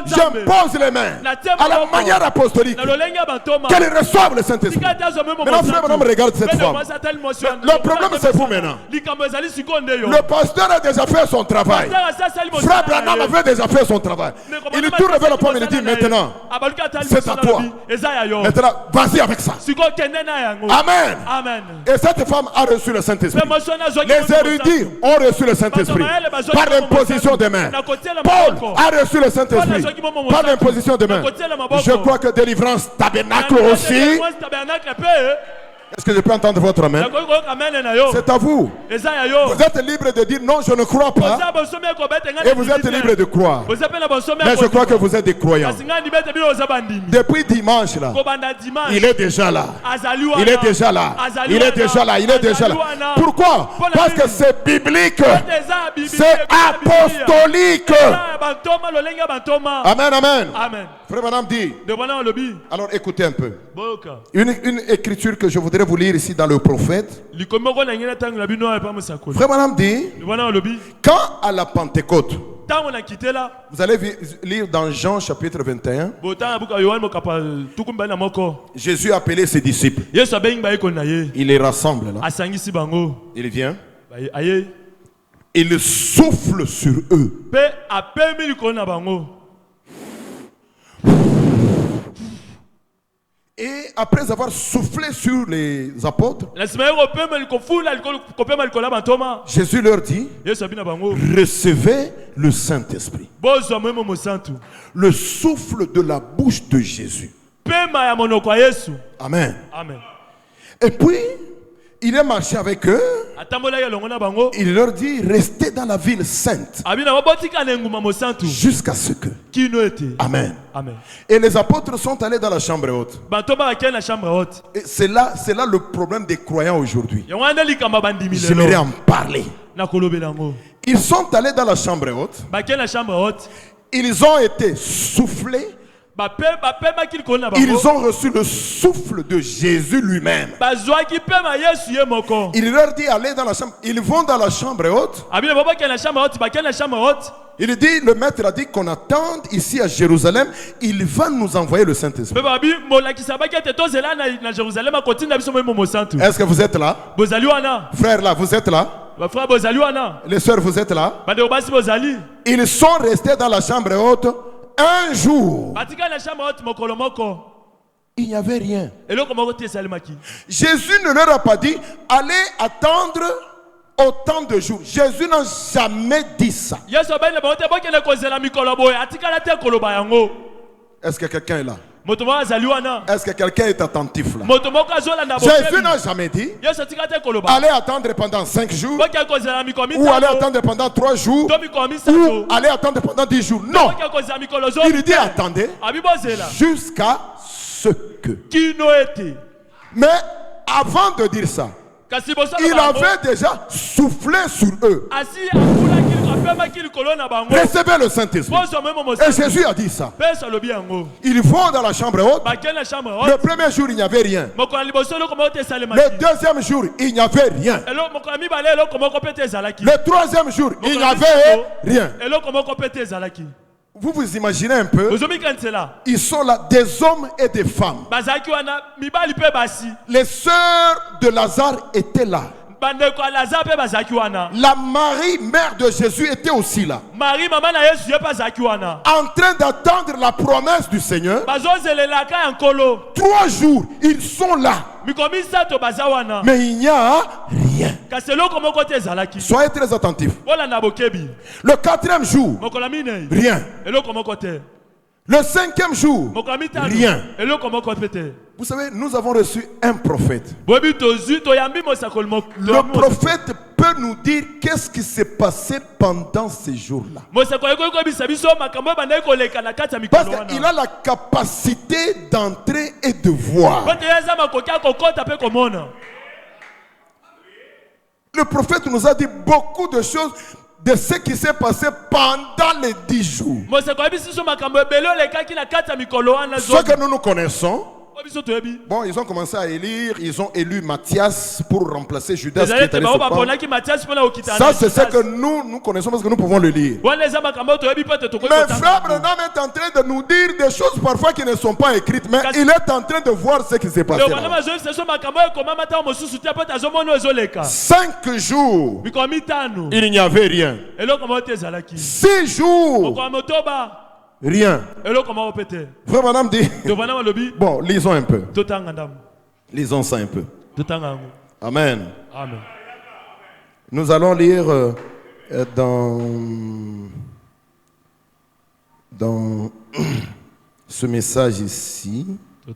j'impose les mains à la manière apostolique, qu'elle reçoive le Saint-Esprit. Maintenant, frère Branham regarde cette femme. Le problème, c'est vous maintenant. Le pasteur a déjà fait son travail. Frère Branham avait déjà fait son travail. Il tourne vers la femme et il dit, maintenant, c'est à toi. Maintenant, vas-y avec ça. Amen. Et cette femme a reçu le Saint-Esprit. Les érudits ont reçu le Saint-Esprit par l'imposition des mains. Paul a reçu le Saint-Esprit par l'imposition des mains. Je crois que délivrance tabernacle aussi. Est-ce que je peux entendre votre amen? C'est à vous. Vous êtes libre de dire non, je ne crois pas. Et vous êtes libre de croire. Mais je crois que vous êtes des croyants. Depuis dimanche là, il est déjà là. Il est déjà là. Il est déjà là. Il est déjà là. Pourquoi? Parce que c'est biblique. C'est apostolique. Amen, amen. Frère Madame dit. Alors écoutez un peu. Une écriture que je voudrais vous lire ici dans le prophète. Frère Madame dit, quand à la Pentecôte, vous allez lire dans Jean chapitre 21, Jésus a appelé ses disciples. Il les rassemble là. Il vient. Il souffle sur eux. Et après avoir soufflé sur les apôtres, Jésus leur dit, recevez le Saint-Esprit. Le souffle de la bouche de Jésus. Amen. Et puis, il est marché avec eux. Il leur dit, restez dans la ville sainte jusqu'à ce que. Amen. Et les apôtres sont allés dans la chambre haute. Et c'est là le problème des croyants aujourd'hui. J'aimerais en parler. Ils sont allés dans la chambre haute. Ils ont été soufflés. Ils ont reçu le souffle de Jésus lui-même. Il leur dit allez dans la chambre. Ils vont dans la chambre haute. Il dit, le maître a dit qu'on attende ici à Jérusalem. Il va nous envoyer le Saint-Esprit. Est-ce que vous êtes là? Frère là, vous êtes là? Les sœurs, vous êtes là? Ils sont restés dans la chambre haute un jour. Il n'y avait rien. Jésus ne leur a pas dit allez attendre autant de jours. Jésus n'a jamais dit ça. Est-ce que quelqu'un est là? Est-ce que quelqu'un est attentif là? Jésus n'a jamais dit allez attendre pendant 5 jours, ou allez attendre pendant 3 jours, ou allez attendre pendant 10 jours. Non. Il dit attendez jusqu'à ce que. Mais avant de dire ça, il avait déjà soufflé sur eux. Recevez le Saint-Esprit. Et Jésus a dit ça. Ils vont dans la chambre haute. Le premier jour, il n'y avait rien. Le deuxième jour, il n'y avait rien. Le troisième jour, il n'y avait rien. Vous vous imaginez un peu? Ils sont là, des hommes et des femmes. Les sœurs de Lazare étaient là. La Marie, mère de Jésus, était aussi là. En train d'attendre la promesse du Seigneur. 3 jours, ils sont là. Mais il n'y a rien. rien. Soyez très attentifs. Le 4e jour, rien. Le 5e jour, rien. Vous savez, nous avons reçu un prophète. Le prophète peut nous dire qu'est-ce qui s'est passé pendant ces jours-là. Parce qu'il a la capacité d'entrer et de voir. Le prophète nous a dit beaucoup de choses de ce qui s'est passé pendant les 10 jours. Ce que nous connaissons. Bon, ils ont commencé à élire, ils ont élu Matthias pour remplacer Judas qui est allé se pendre. Ça, c'est ce que nous connaissons parce que nous pouvons le lire. Mais frère Branham est en train de nous dire des choses parfois qui ne sont pas écrites, mais il est en train de voir ce qui s'est passé. 5 jours, il n'y avait rien. 6 jours, rien. Frère Madame dit. Bon, lisons un peu. Lisons ça un peu. Amen. Amen. Nous allons lire dans ce message ici. Je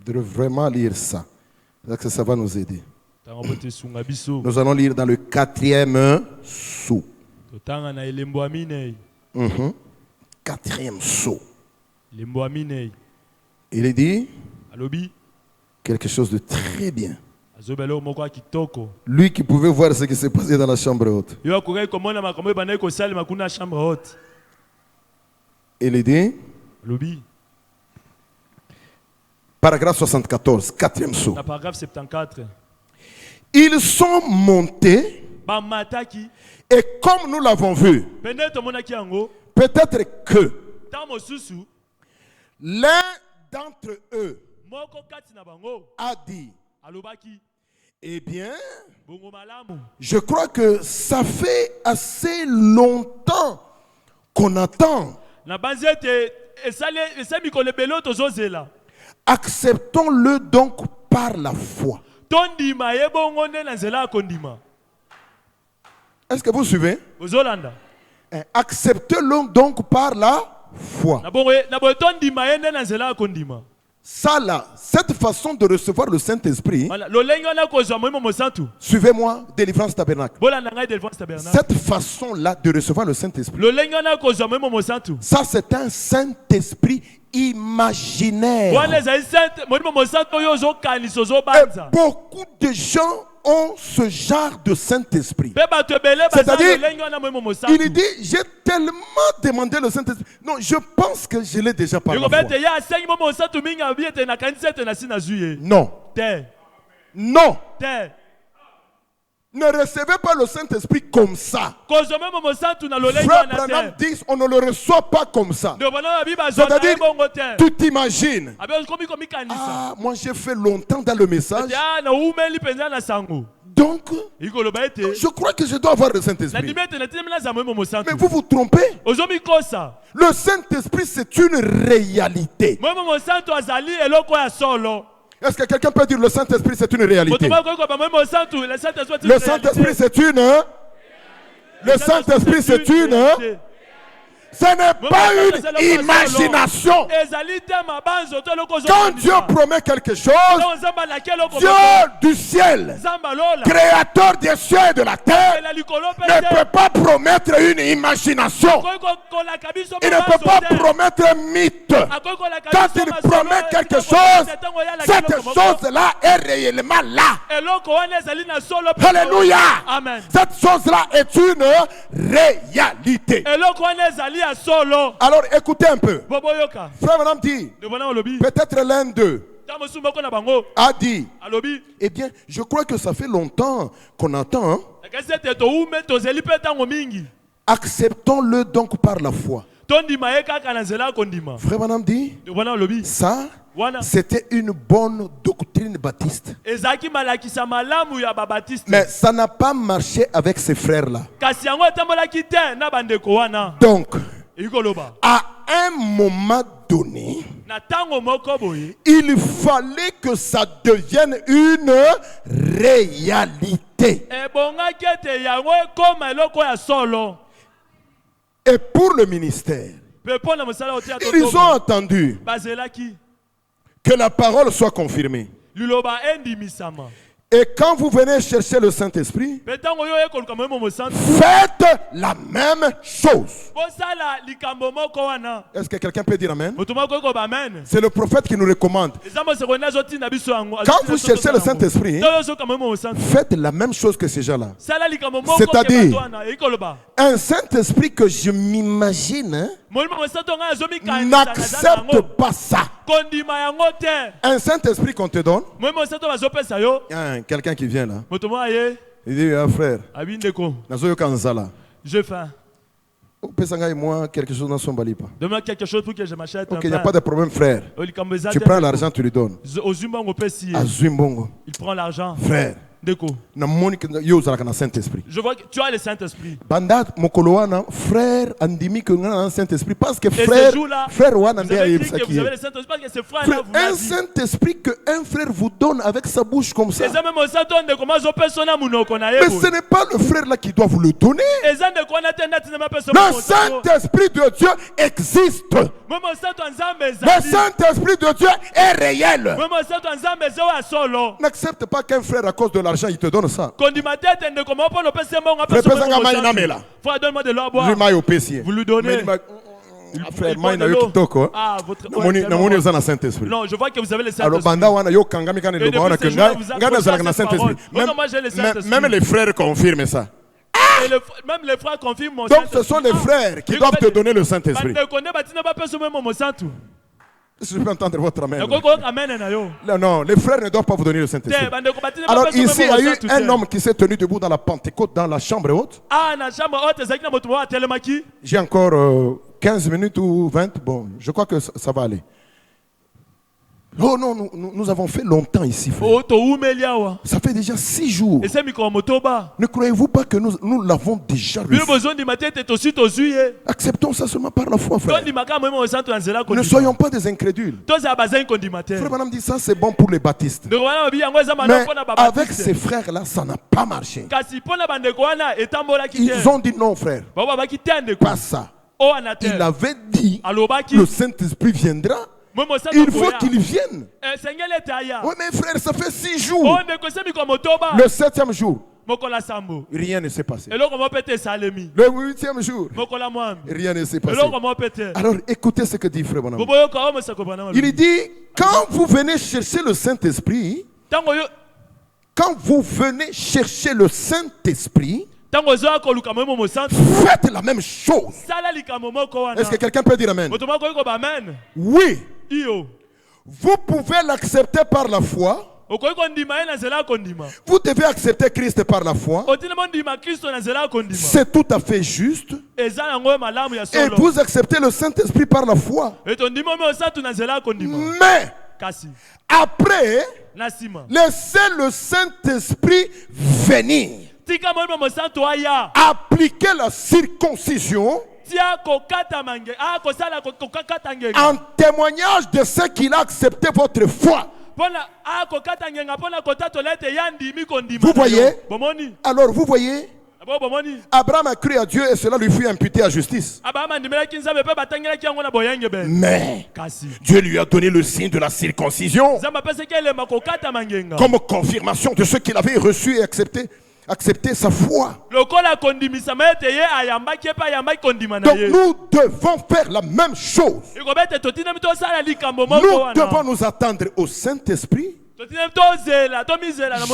devrais vraiment lire ça. Parce que ça va nous aider. Nous allons lire dans le 4e sceau. 4e sceau. Il est dit quelque chose de très bien. Lui qui pouvait voir ce qui s'est passé dans la chambre haute. Il est dit paragraphe 74, 4e sceau. Ils sont montés et comme nous l'avons vu, peut-être que l'un d'entre eux a dit, eh bien, je crois que ça fait assez longtemps qu'on attend. Acceptons-le donc par la foi. Est-ce que vous suivez? Acceptez-le donc par la foi. Ça là, cette façon de recevoir le Saint-Esprit, suivez-moi, Délivrance Tabernacle. Cette façon-là de recevoir le Saint-Esprit, ça c'est un Saint-Esprit imaginaire. Et beaucoup de gens ont ce genre de Saint-Esprit. C'est-à-dire, il dit, j'ai tellement demandé le Saint-Esprit. Non, je pense que je l'ai déjà par la foi. Non. Non. Ne recevez pas le Saint-Esprit comme ça. Frère Branham dit, on ne le reçoit pas comme ça. C'est-à-dire, tu t'imagines. Ah, moi j'ai fait longtemps dans le message. Donc, je crois que je dois avoir le Saint-Esprit. Mais vous vous trompez. Le Saint-Esprit, c'est une réalité. Est-ce que quelqu'un peut dire le Saint-Esprit c'est une réalité? Le Saint-Esprit c'est une. Le Saint-Esprit c'est une. Ce n'est pas une imagination. Quand Dieu promet quelque chose, Dieu du ciel, créateur des cieux et de la terre, ne peut pas promettre une imagination. Il ne peut pas promettre un mythe. Quand il promet quelque chose, cette chose-là est réellement là. Alléluia. Cette chose-là est une réalité. Alors écoutez un peu. Frère Madame dit, peut-être l'un d'eux a dit, eh bien, je crois que ça fait longtemps qu'on attend. Acceptons-le donc par la foi. Frère Madame dit, ça, c'était une bonne doctrine baptiste. Mais ça n'a pas marché avec ces frères-là. Donc, à un moment donné, il fallait que ça devienne une réalité. Et pour le ministère, ils ont entendu que la parole soit confirmée. Et quand vous venez chercher le Saint-Esprit, faites la même chose. Est-ce que quelqu'un peut dire Amen? C'est le prophète qui nous recommande. Quand vous cherchez le Saint-Esprit, faites la même chose que ces gens-là. C'est-à-dire, un Saint-Esprit que je m'imagine n'accepte pas ça. Un Saint-Esprit qu'on te donne, quelqu'un qui vient là, il dit frère, j'ai faim. Moi, quelque chose dans son balipa. Donne-moi quelque chose pour que je m'achète. Ok, il n'y a pas de problème, frère. Tu prends l'argent, tu lui donnes. Il prend l'argent. Frère. Je vois que tu as le Saint-Esprit. Frère, andimi que un Saint-Esprit parce que frère, vous avez dit que vous avez le Saint-Esprit parce que c'est frère là. Un Saint-Esprit que un frère vous donne avec sa bouche comme ça. Mais ce n'est pas le frère là qui doit vous le donner. Le Saint-Esprit de Dieu existe. Le Saint-Esprit de Dieu est réel. N'accepte pas qu'un frère à cause de l'argent il te donne ça. Frère, donne-moi de l'eau à boire. Vous lui donnez. Frère, votre... Non, je vois que vous avez le Saint-Esprit. Même les frères confirment ça. Même les frères confirment mon Donc ce sont les frères qui doivent te donner le Saint-Esprit. Je peux entendre votre amen. Non, les frères ne doivent pas vous donner le Saint-Esprit. Alors ici, il y a eu un homme qui s'est tenu debout dans la Pentecôte, dans la chambre haute. J'ai encore 15 minutes ou 20. Bon, je crois que ça va aller. Oh non, nous avons fait longtemps ici, frère. Ça fait déjà 6 jours. Ne croyez-vous pas que nous l'avons déjà reçu? Acceptons ça seulement par la foi, frère. Ne soyons pas des incrédules. Frère Madame dit ça, c'est bon pour les baptistes. Mais avec ces frères-là, ça n'a pas marché. Ils ont dit non, frère. Pas ça. Il avait dit, le Saint-Esprit viendra. Il faut qu'il vienne. Oui, mais frère, ça fait 6 jours. Le 7e jour, rien ne s'est passé. Le 8e jour, rien ne s'est passé. Alors écoutez ce que dit frère Bonhomme. Il dit, quand vous venez chercher le Saint-Esprit, faites la même chose. Est-ce que quelqu'un peut dire Amen? Oui. Vous pouvez l'accepter par la foi. Vous devez accepter Christ par la foi. C'est tout à fait juste. Et vous acceptez le Saint-Esprit par la foi. Mais après, laissez le Saint-Esprit venir. Appliquez la circoncision en témoignage de ce qu'il a accepté votre foi. Vous voyez? Alors vous voyez? Abraham a cru à Dieu et cela lui fut imputé à justice. Mais Dieu lui a donné le signe de la circoncision comme confirmation de ce qu'il avait reçu et accepté sa foi. Donc nous devons faire la même chose. Nous devons nous attendre au Saint-Esprit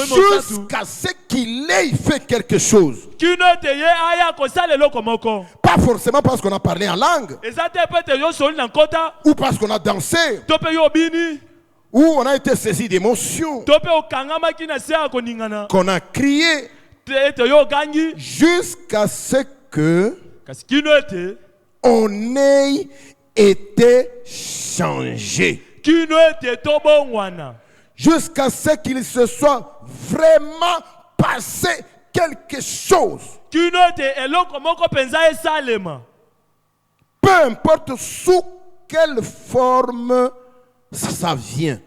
jusqu'à ce qu'il ait fait quelque chose. Pas forcément parce qu'on a parlé en langue ou parce qu'on a dansé ou on a été saisi d'émotion, qu'on a crié, jusqu'à ce que on ait été changé, jusqu'à ce qu'il se soit vraiment passé quelque chose. Peu importe sous quelle forme ça vient.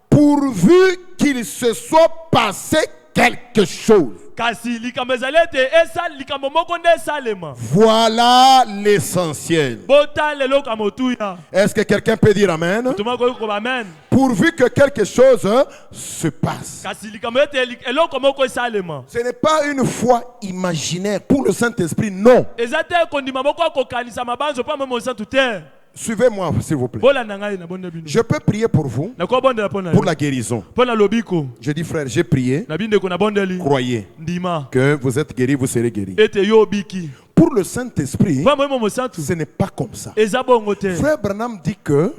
Pourvu qu'il se soit passé quelque chose. Voilà l'essentiel. Est-ce que quelqu'un peut dire amen? Pourvu que quelque chose se passe. Ce n'est pas une foi imaginaire pour le Saint-Esprit, non. Suivez-moi, s'il vous plaît. Je peux prier pour vous, pour la guérison. Je dis, frère, j'ai prié. Croyez que vous êtes guéri, vous serez guéri. Pour le Saint-Esprit, ce n'est pas comme ça. Frère Branham dit que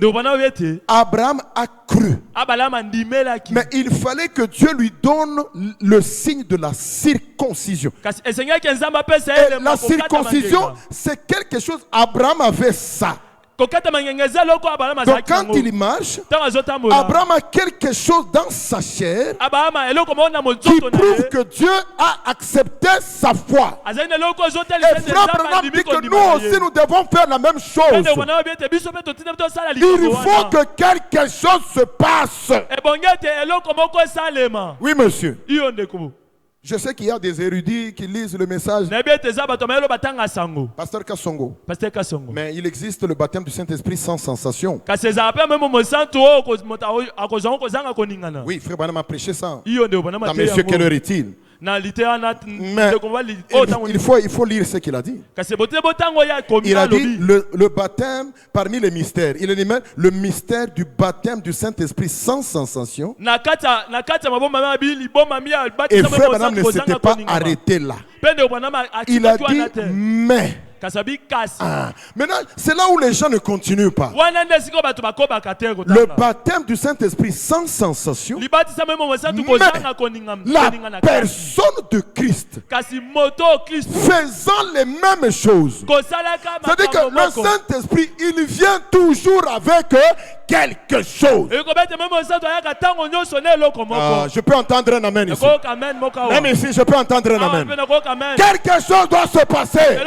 Abraham a cru. Mais il fallait que Dieu lui donne le signe de la circoncision. Et la circoncision, c'est quelque chose, Abraham avait ça. Donc quand il marche, Abraham a quelque chose dans sa chair qui prouve que Dieu a accepté sa foi. Et frère Branham dit que nous aussi nous devons faire la même chose. Il faut que quelque chose se passe. Oui, monsieur. Je sais qu'il y a des érudits qui lisent le message. Pasteur Kassongo. Mais il existe le baptême du Saint-Esprit sans sensation. Oui, frère Branham a prêché ça. Dans Monsieur, quelle heure est-il? Mais il faut lire ce qu'il a dit. Il a dit le baptême parmi les mystères. Il a dit même le mystère du baptême du Saint-Esprit sans sensation. Et frère Branham ne s'était pas arrêté là. Il a dit mais. Maintenant, c'est là où les gens ne continuent pas. Le baptême du Saint-Esprit sans sensation, mais la personne de Christ faisant les mêmes choses. C'est-à-dire que le Saint-Esprit, il vient toujours avec quelque chose. Je peux entendre un amen ici. Même ici, je peux entendre un amen. Quelque chose doit se passer.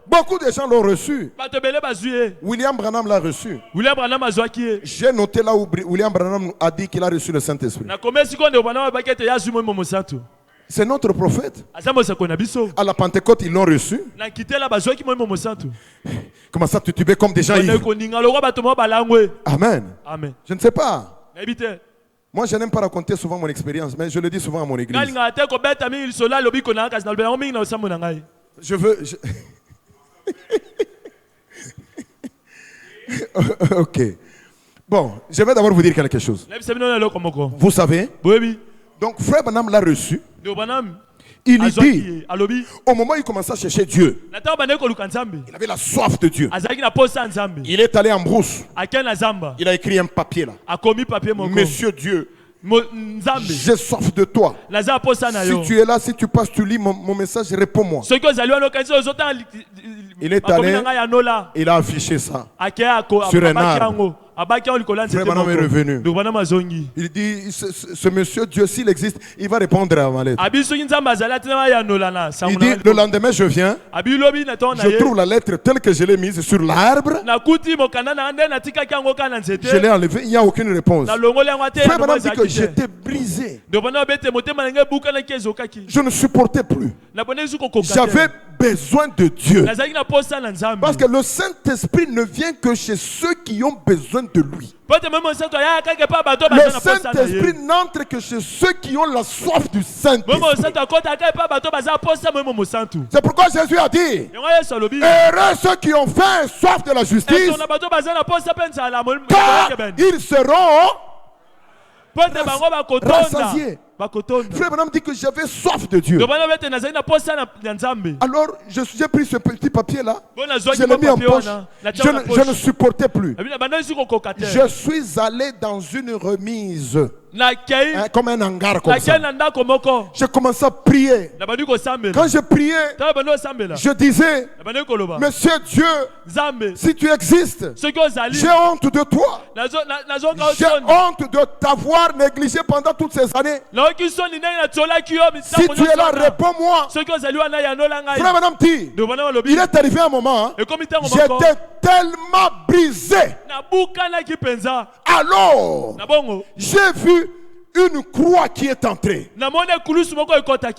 Beaucoup de gens l'ont reçu. William Branham l'a reçu. J'ai noté là où William Branham a dit qu'il a reçu le Saint-Esprit. C'est notre prophète. À la Pentecôte, ils l'ont reçu. Comment ça, tu es comme des gens ivres? Amen. Je ne sais pas. Moi, je n'aime pas raconter souvent mon expérience, mais je le dis souvent à mon église. Je veux... Ok. Bon, je vais d'abord vous dire quelque chose. Vous savez, donc frère Branham l'a reçu. Il dit, au moment où il commençait à chercher Dieu, il avait la soif de Dieu. Il est allé en brousse. Il a écrit un papier là. Monsieur Dieu, j'ai soif de toi. Si tu es là, si tu passes, tu lis mon message, réponds-moi. Il est allé, il a affiché ça sur un arbre. Frère Branham est revenu. Il dit, ce monsieur Dieu, s'il existe, il va répondre à ma lettre. Il dit, le lendemain je viens, je trouve la lettre telle que je l'ai mise sur l'arbre. Je l'ai enlevée, il n'y a aucune réponse. Frère Branham dit que j'étais brisé. Je ne supportais plus. J'avais besoin de Dieu. Parce que le Saint-Esprit ne vient que chez ceux qui ont besoin de lui. Le Saint-Esprit n'entre que chez ceux qui ont la soif du Saint-Esprit. C'est pourquoi Jésus a dit, heureux ceux qui ont faim et soif de la justice, car ils seront rassasiés. Frère Branham dit que j'avais soif de Dieu. Alors j'ai pris ce petit papier là, je l'ai mis en poche. Je ne supportais plus. Je suis allé dans une remise, comme un hangar comme ça. Je commençais à prier. Quand je priais, je disais, Monsieur Dieu, si tu existes, j'ai honte de toi. J'ai honte de t'avoir négligé pendant toutes ces années. Si tu es là, réponds-moi. Frère Madame Ti, il est arrivé un moment, j'étais tellement brisé. Alors, j'ai vu une croix qui est entrée.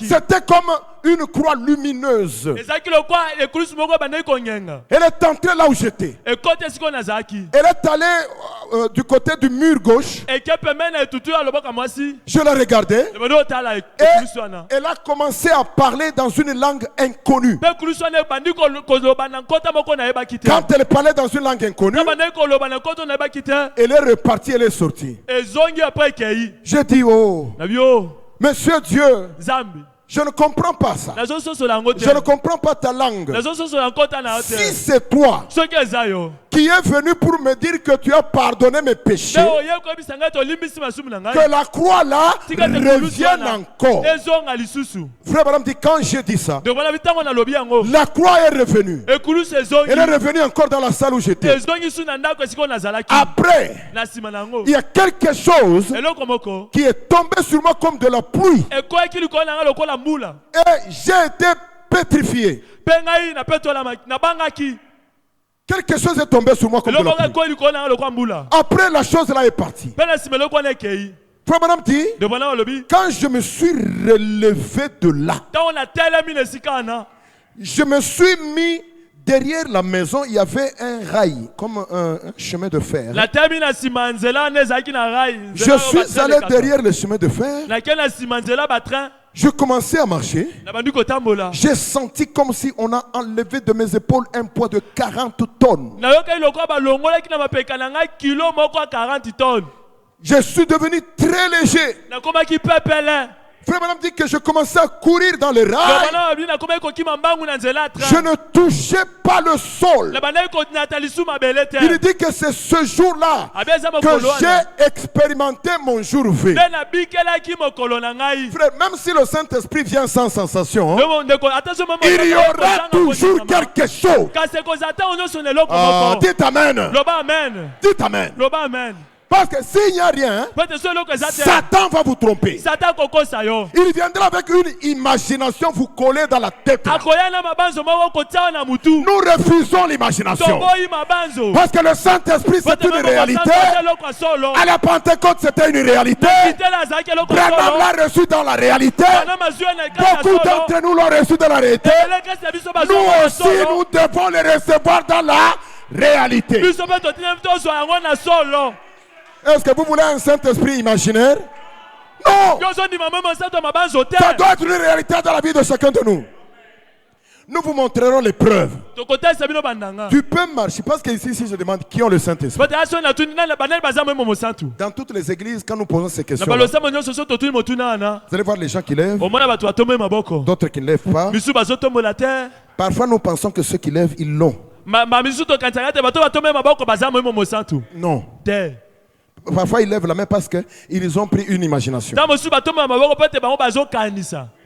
C'était comme une croix lumineuse. Elle est entrée là où j'étais. Elle est allée du côté du mur gauche. Je la regardais. Et elle a commencé à parler dans une langue inconnue. Quand elle parlait dans une langue inconnue, elle est repartie, elle est sortie. J'ai dit, oh, Monsieur Dieu, je ne comprends pas ça. Je ne comprends pas ta langue. Si c'est toi qui est venu pour me dire que tu as pardonné mes péchés, que la croix là revienne encore. Frère Madame dit, quand j'ai dit ça, la croix est revenue. Elle est revenue encore dans la salle où j'étais. Après, il y a quelque chose qui est tombé sur moi comme de la pluie. Et j'ai été pétrifié. Quelque chose est tombé sur moi comme de la pluie. Après, la chose là est partie. Frère Madame dit, quand je me suis relevé de là, je me suis mis derrière la maison. Il y avait un rail, comme un chemin de fer. Je suis allé derrière le chemin de fer. Je commençais à marcher. J'ai senti comme si on a enlevé de mes épaules un poids de 40 tonnes. Je suis devenu très léger. Frère Madame dit que je commençais à courir dans les rails. Je ne touchais pas le sol. Il dit que c'est ce jour-là que j'ai expérimenté mon jour V. Frère, même si le Saint-Esprit vient sans sensation, il y aura toujours quelque chose. Dites Amen. Dites Amen. Parce que s'il n'y a rien, Satan va vous tromper. Il viendra avec une imagination vous coller dans la tête. Nous refusons l'imagination. Parce que le Saint-Esprit c'est une réalité. À la Pentecôte c'était une réalité. Branham l'a reçu dans la réalité. Beaucoup d'entre nous l'ont reçu dans la réalité. Nous aussi nous devons les recevoir dans la réalité. Est-ce que vous voulez un Saint-Esprit imaginaire? Non! Ça doit être une réalité dans la vie de chacun de nous. Nous vous montrerons les preuves. Tu peux marcher, parce que ici, si je demande qui ont le Saint-Esprit. Dans toutes les églises, quand nous posons ces questions, vous allez voir les gens qui lèvent, d'autres qui ne lèvent pas. Parfois, nous pensons que ceux qui lèvent, ils l'ont. Non. Parfois ils lèvent la main parce qu'ils ont pris une imagination. Moi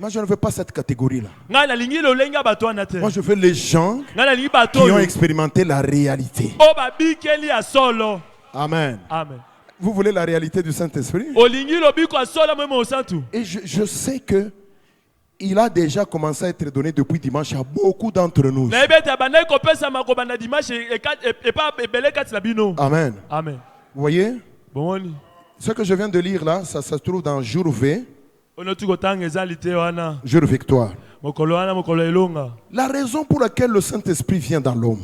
je ne veux pas cette catégorie-là. Moi je veux les gens qui ont expérimenté la réalité. Amen. Amen. Vous voulez la réalité du Saint-Esprit? Et je sais que il a déjà commencé à être donné depuis dimanche à beaucoup d'entre nous. Amen. Amen. Vous voyez? Ce que je viens de lire là, ça se trouve dans Jour V. Jour victoire. La raison pour laquelle le Saint-Esprit vient dans l'homme,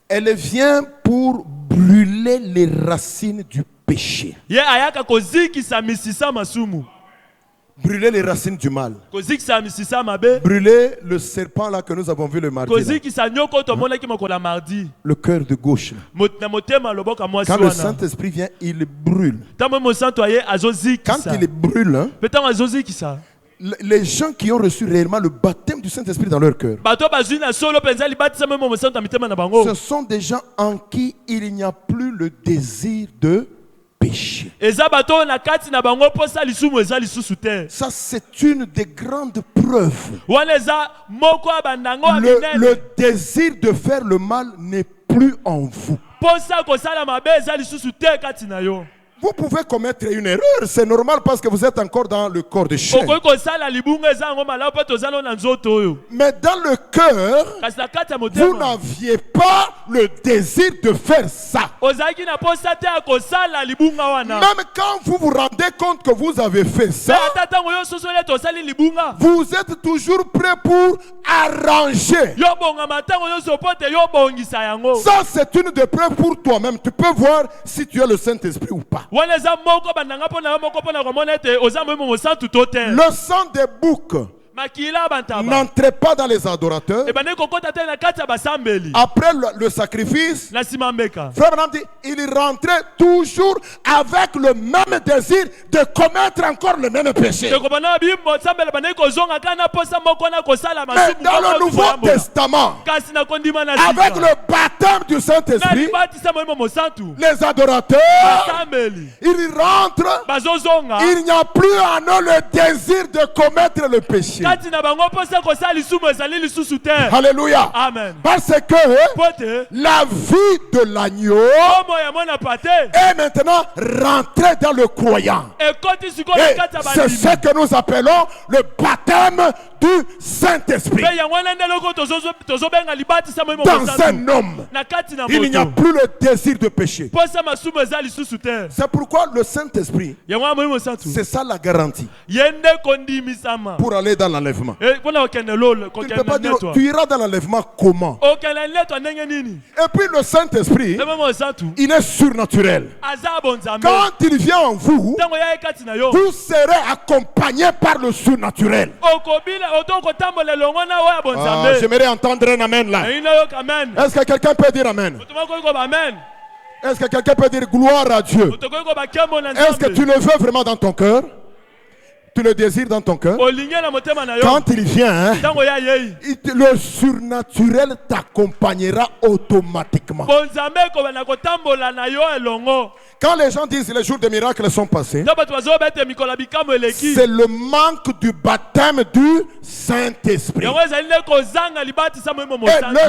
elle vient pour brûler les racines du péché. Brûler les racines du mal. Brûler le serpent là que nous avons vu le mardi. Le cœur de gauche. Quand le Saint-Esprit vient, il brûle. Quand il brûle, les gens qui ont reçu réellement le baptême du Saint-Esprit dans leur cœur, ce sont des gens en qui il n'y a plus le désir de péché. Ça c'est une des grandes preuves. Le désir de faire le mal n'est plus en vous. Vous pouvez commettre une erreur, c'est normal parce que vous êtes encore dans le corps de chair. Mais dans le cœur, vous n'aviez pas le désir de faire ça. Même quand vous vous rendez compte que vous avez fait ça, vous êtes toujours prêt pour arranger. Ça, c'est une des preuves pour toi-même. Tu peux voir si tu as le Saint-Esprit ou pas. Le sang des boucs n'entrait pas dans les adorateurs. Après le sacrifice, Frère Branham dit, il rentrait toujours avec le même désir de commettre encore le même péché. Mais dans le Nouveau Testament, avec le baptême du Saint-Esprit, les adorateurs, ils rentrent, il n'y a plus en eux le désir de commettre le péché. Alléluia. Amen. Parce que la vie de l'agneau est maintenant rentrée dans le croyant. Et c'est ce que nous appelons le baptême du Saint-Esprit. Dans un homme, il n'y a plus le désir de péché. C'est pourquoi le Saint-Esprit, c'est ça la garantie pour aller dans l'enlèvement. Tu ne peux pas dire, tu iras dans l'enlèvement comment? Et puis le Saint-Esprit, il est surnaturel. Quand il vient en vous, vous serez accompagné par le surnaturel. J'aimerais entendre un amen là. Est-ce que quelqu'un peut dire amen? Est-ce que quelqu'un peut dire gloire à Dieu? Est-ce que tu le veux vraiment dans ton cœur? Tu le désires dans ton cœur? Quand il vient, le surnaturel t'accompagnera automatiquement. Quand les gens disent les jours des miracles sont passés, c'est le manque du baptême du Saint-Esprit. Et le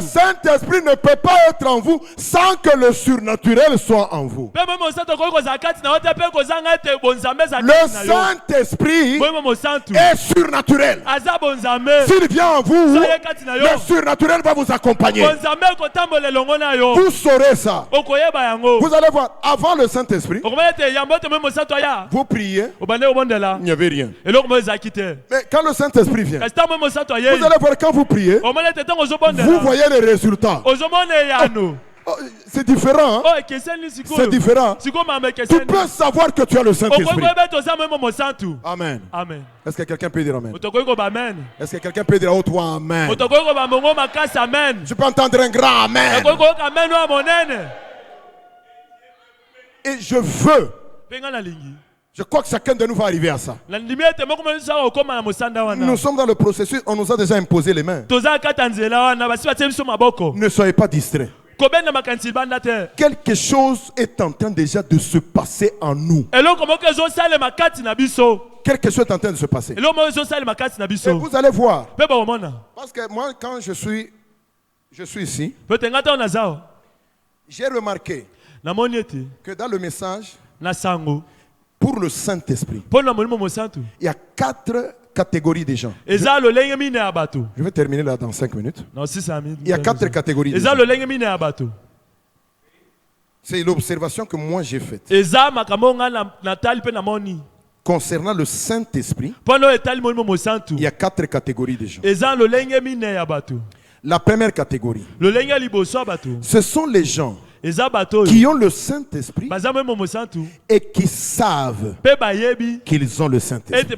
Saint-Esprit ne peut pas être en vous sans que le surnaturel soit en vous. Le Saint-Esprit est surnaturel. S'il vient en vous, le surnaturel va vous accompagner. Vous saurez ça. Vous allez voir, avant le Saint-Esprit, vous priez, il n'y avait rien. Mais quand le Saint-Esprit vient, vous allez voir, quand vous priez, vous voyez les résultats. Oh, c'est différent. Hein? C'est différent. Tu peux savoir que tu as le Saint-Esprit. Amen. Amen. Est-ce que quelqu'un peut dire amen? Est-ce que quelqu'un peut dire à haute voix amen? Je peux entendre un grand amen. Et je veux. Je crois que chacun de nous va arriver à ça. Nous sommes dans le processus, on nous a déjà imposé les mains. Ne soyez pas distraits. Quelque chose est en train déjà de se passer en nous. Quelque chose est en train de se passer. Et vous allez voir. Parce que moi, quand je suis ici, j'ai remarqué que dans le message, pour le Saint-Esprit, il y a 4 catégories de gens. Je vais terminer là dans 5 minutes. Il y a 4 catégories de gens. C'est l'observation que moi j'ai faite. Concernant le Saint-Esprit, il y a 4 catégories de gens. La première catégorie, ce sont les gens qui ont le Saint-Esprit et qui savent qu'ils ont le Saint-Esprit.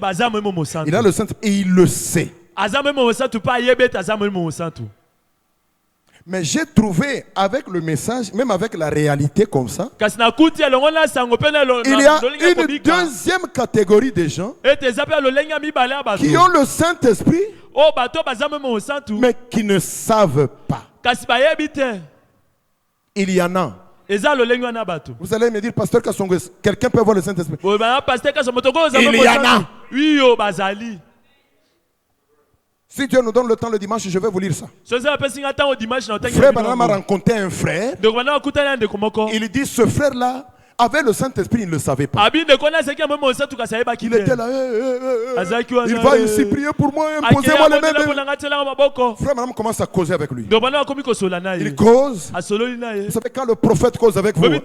Il a le Saint-Esprit et il le sait. Mais j'ai trouvé avec le message, même avec la réalité comme ça, il y a une deuxième catégorie de gens qui ont le Saint-Esprit mais qui ne savent pas. Il y en a. Vous allez me dire, Pasteur Kassongo, quelqu'un peut avoir le Saint-Esprit? Il y en a. Si Dieu nous donne le temps le dimanche, je vais vous lire ça. Frère Branham a rencontré un frère. Il dit, ce frère-là avait le Saint-Esprit, il ne le savait pas. Il était là, il va ici prier pour moi, imposez-moi les mains. Frère Branham commence à causer avec lui. Il cause. Vous savez, quand le prophète cause avec vous, il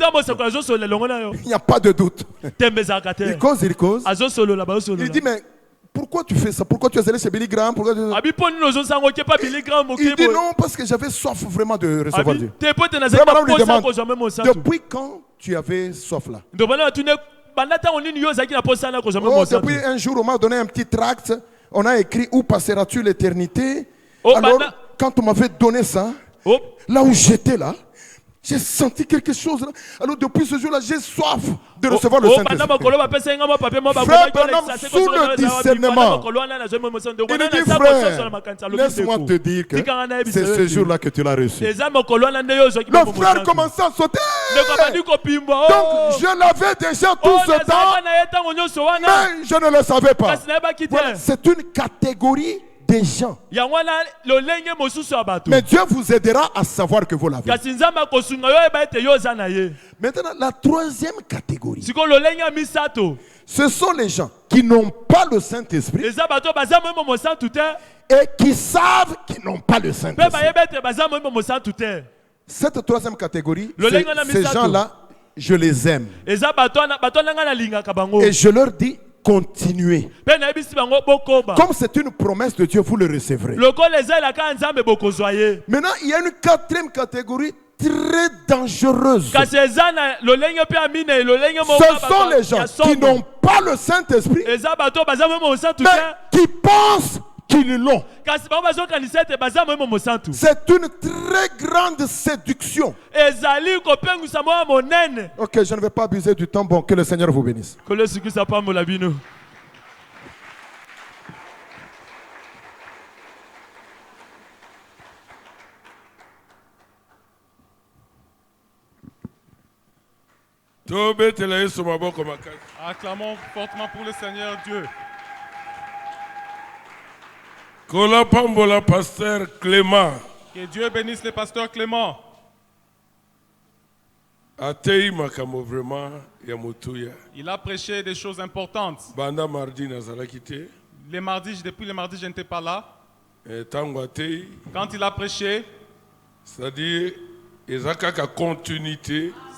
n'y a pas de doute. Il cause. Il dit, mais pourquoi tu fais ça? Pourquoi tu es allé chez Billy Graham? Il dit non, parce que j'avais soif vraiment de recevoir Dieu. Frère Branham lui demande, depuis quand tu avais soif là? Depuis un jour, on m'a donné un petit tract. On a écrit où passeras-tu l'éternité? Alors, quand on m'avait donné ça, là où j'étais là, j'ai senti quelque chose là. Alors depuis ce jour-là, j'ai soif de recevoir le Saint-Esprit. Frère Branham, sous le discernement, il dit, frère, laisse-moi te dire que c'est ce jour-là que tu l'as reçu. Le frère commençait à sauter. Donc je l'avais déjà tout ce temps, mais je ne le savais pas. Voilà, c'est une catégorie des gens. Mais Dieu vous aidera à savoir que vous l'avez. Maintenant, la troisième catégorie, ce sont les gens qui n'ont pas le Saint-Esprit et qui savent qu'ils n'ont pas le Saint-Esprit. Cette troisième catégorie, ces gens-là, je les aime. Et je leur dis, continuez. Comme c'est une promesse de Dieu, vous le recevrez. Maintenant, il y a une quatrième catégorie très dangereuse. Ce sont les gens qui n'ont pas le Saint-Esprit, mais qui pensent qu'ils l'ont. C'est une très grande séduction. Ok, je ne vais pas abuser du temps. Bon, que le Seigneur vous bénisse. Acclamons fortement pour le Seigneur Dieu. Pasteur Clément. Que Dieu bénisse le pasteur Clément. Il a prêché des choses importantes. Depuis les mardis, je n'étais pas là. Quand il a prêché, c'est-à-dire,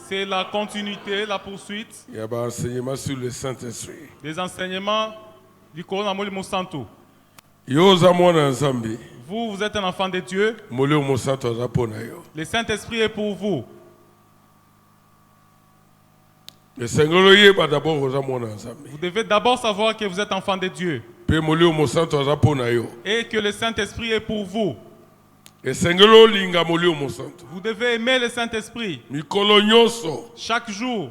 c'est la continuité, la poursuite. Il y a un enseignement sur le Saint-Esprit. Des enseignements du Coran Molimo Santo. Vous êtes un enfant de Dieu. Le Saint-Esprit est pour vous. Vous devez d'abord savoir que vous êtes enfant de Dieu. Et que le Saint-Esprit est pour vous. Vous devez aimer le Saint-Esprit. Chaque jour.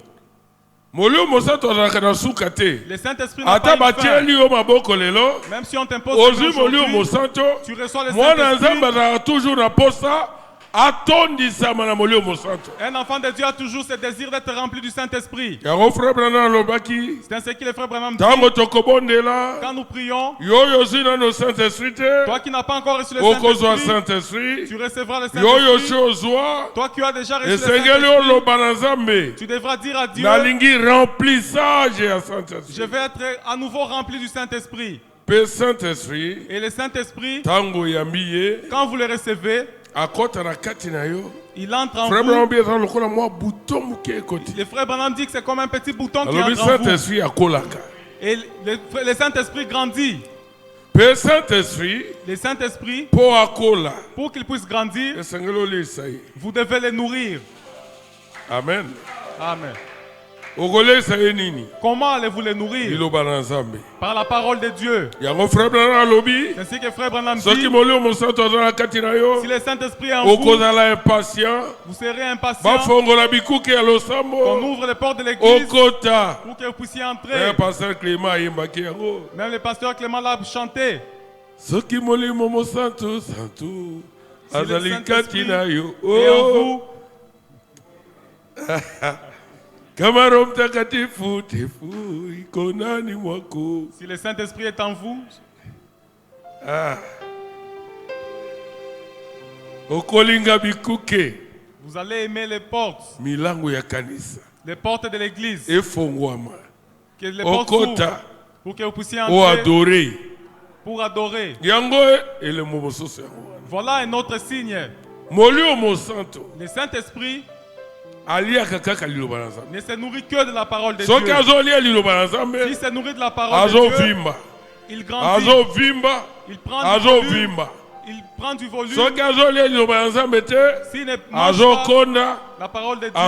Le Saint-Esprit n'a pas une fin. Même si on t'impose aujourd'hui, tu reçois le Saint-Esprit. Un enfant de Dieu a toujours ce désir d'être rempli du Saint-Esprit. C'est ainsi que le frère Branham dit, quand nous prions, toi qui n'as pas encore reçu le Saint-Esprit, tu recevras le Saint-Esprit. Toi qui as déjà reçu le Saint-Esprit, tu devras dire à Dieu, je vais être à nouveau rempli du Saint-Esprit. Et le Saint-Esprit, quand vous le recevez, il entre en vous. Le frère Branham dit que c'est comme un petit bouton qui entre en vous. Et le Saint-Esprit grandit. Le Saint-Esprit, pour qu'il puisse grandir, vous devez le nourrir. Amen. Amen. Comment allez-vous les nourrir? Par la parole de Dieu. C'est ainsi que frère Branham dit, si le Saint-Esprit est en vous, vous serez impatient qu'on ouvre les portes de l'église pour que vous puissiez entrer. Même le pasteur Clément l'a chanté. Si le Saint-Esprit est en vous, si le Saint-Esprit est en vous, vous allez aimer les portes Les portes de l'église. Que les portes s'ouvrent pour que vous puissiez entrer. Pour adorer. Voilà un autre signe. Le Saint-Esprit ne se nourrit que de la parole de Dieu. S'il se nourrit de la parole de Dieu, il grandit. Il prend du volume. Il prend du volume. S'il ne mange pas la parole de Dieu,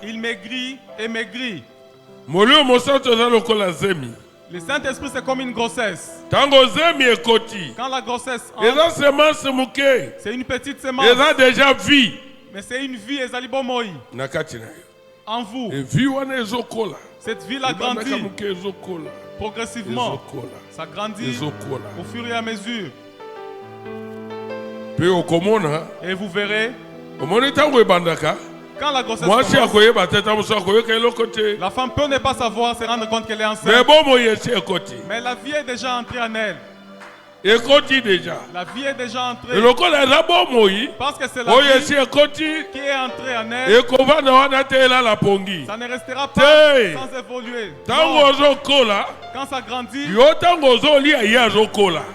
il maigrit et maigrit. Le Saint-Esprit, c'est comme une grossesse. Quand la grossesse entre, c'est une petite semence. Mais c'est une vie en vous. Cette vie-là grandit progressivement. Ça grandit au fur et à mesure. Et vous verrez, quand la grossesse commence, la femme peut ne pas savoir, se rendre compte qu'elle est enceinte. Mais la vie est déjà entrée en elle. La vie est déjà entrée. Parce que c'est la vie qui est entrée en elle. Ça ne restera pas sans évoluer. Non. Quand ça grandit,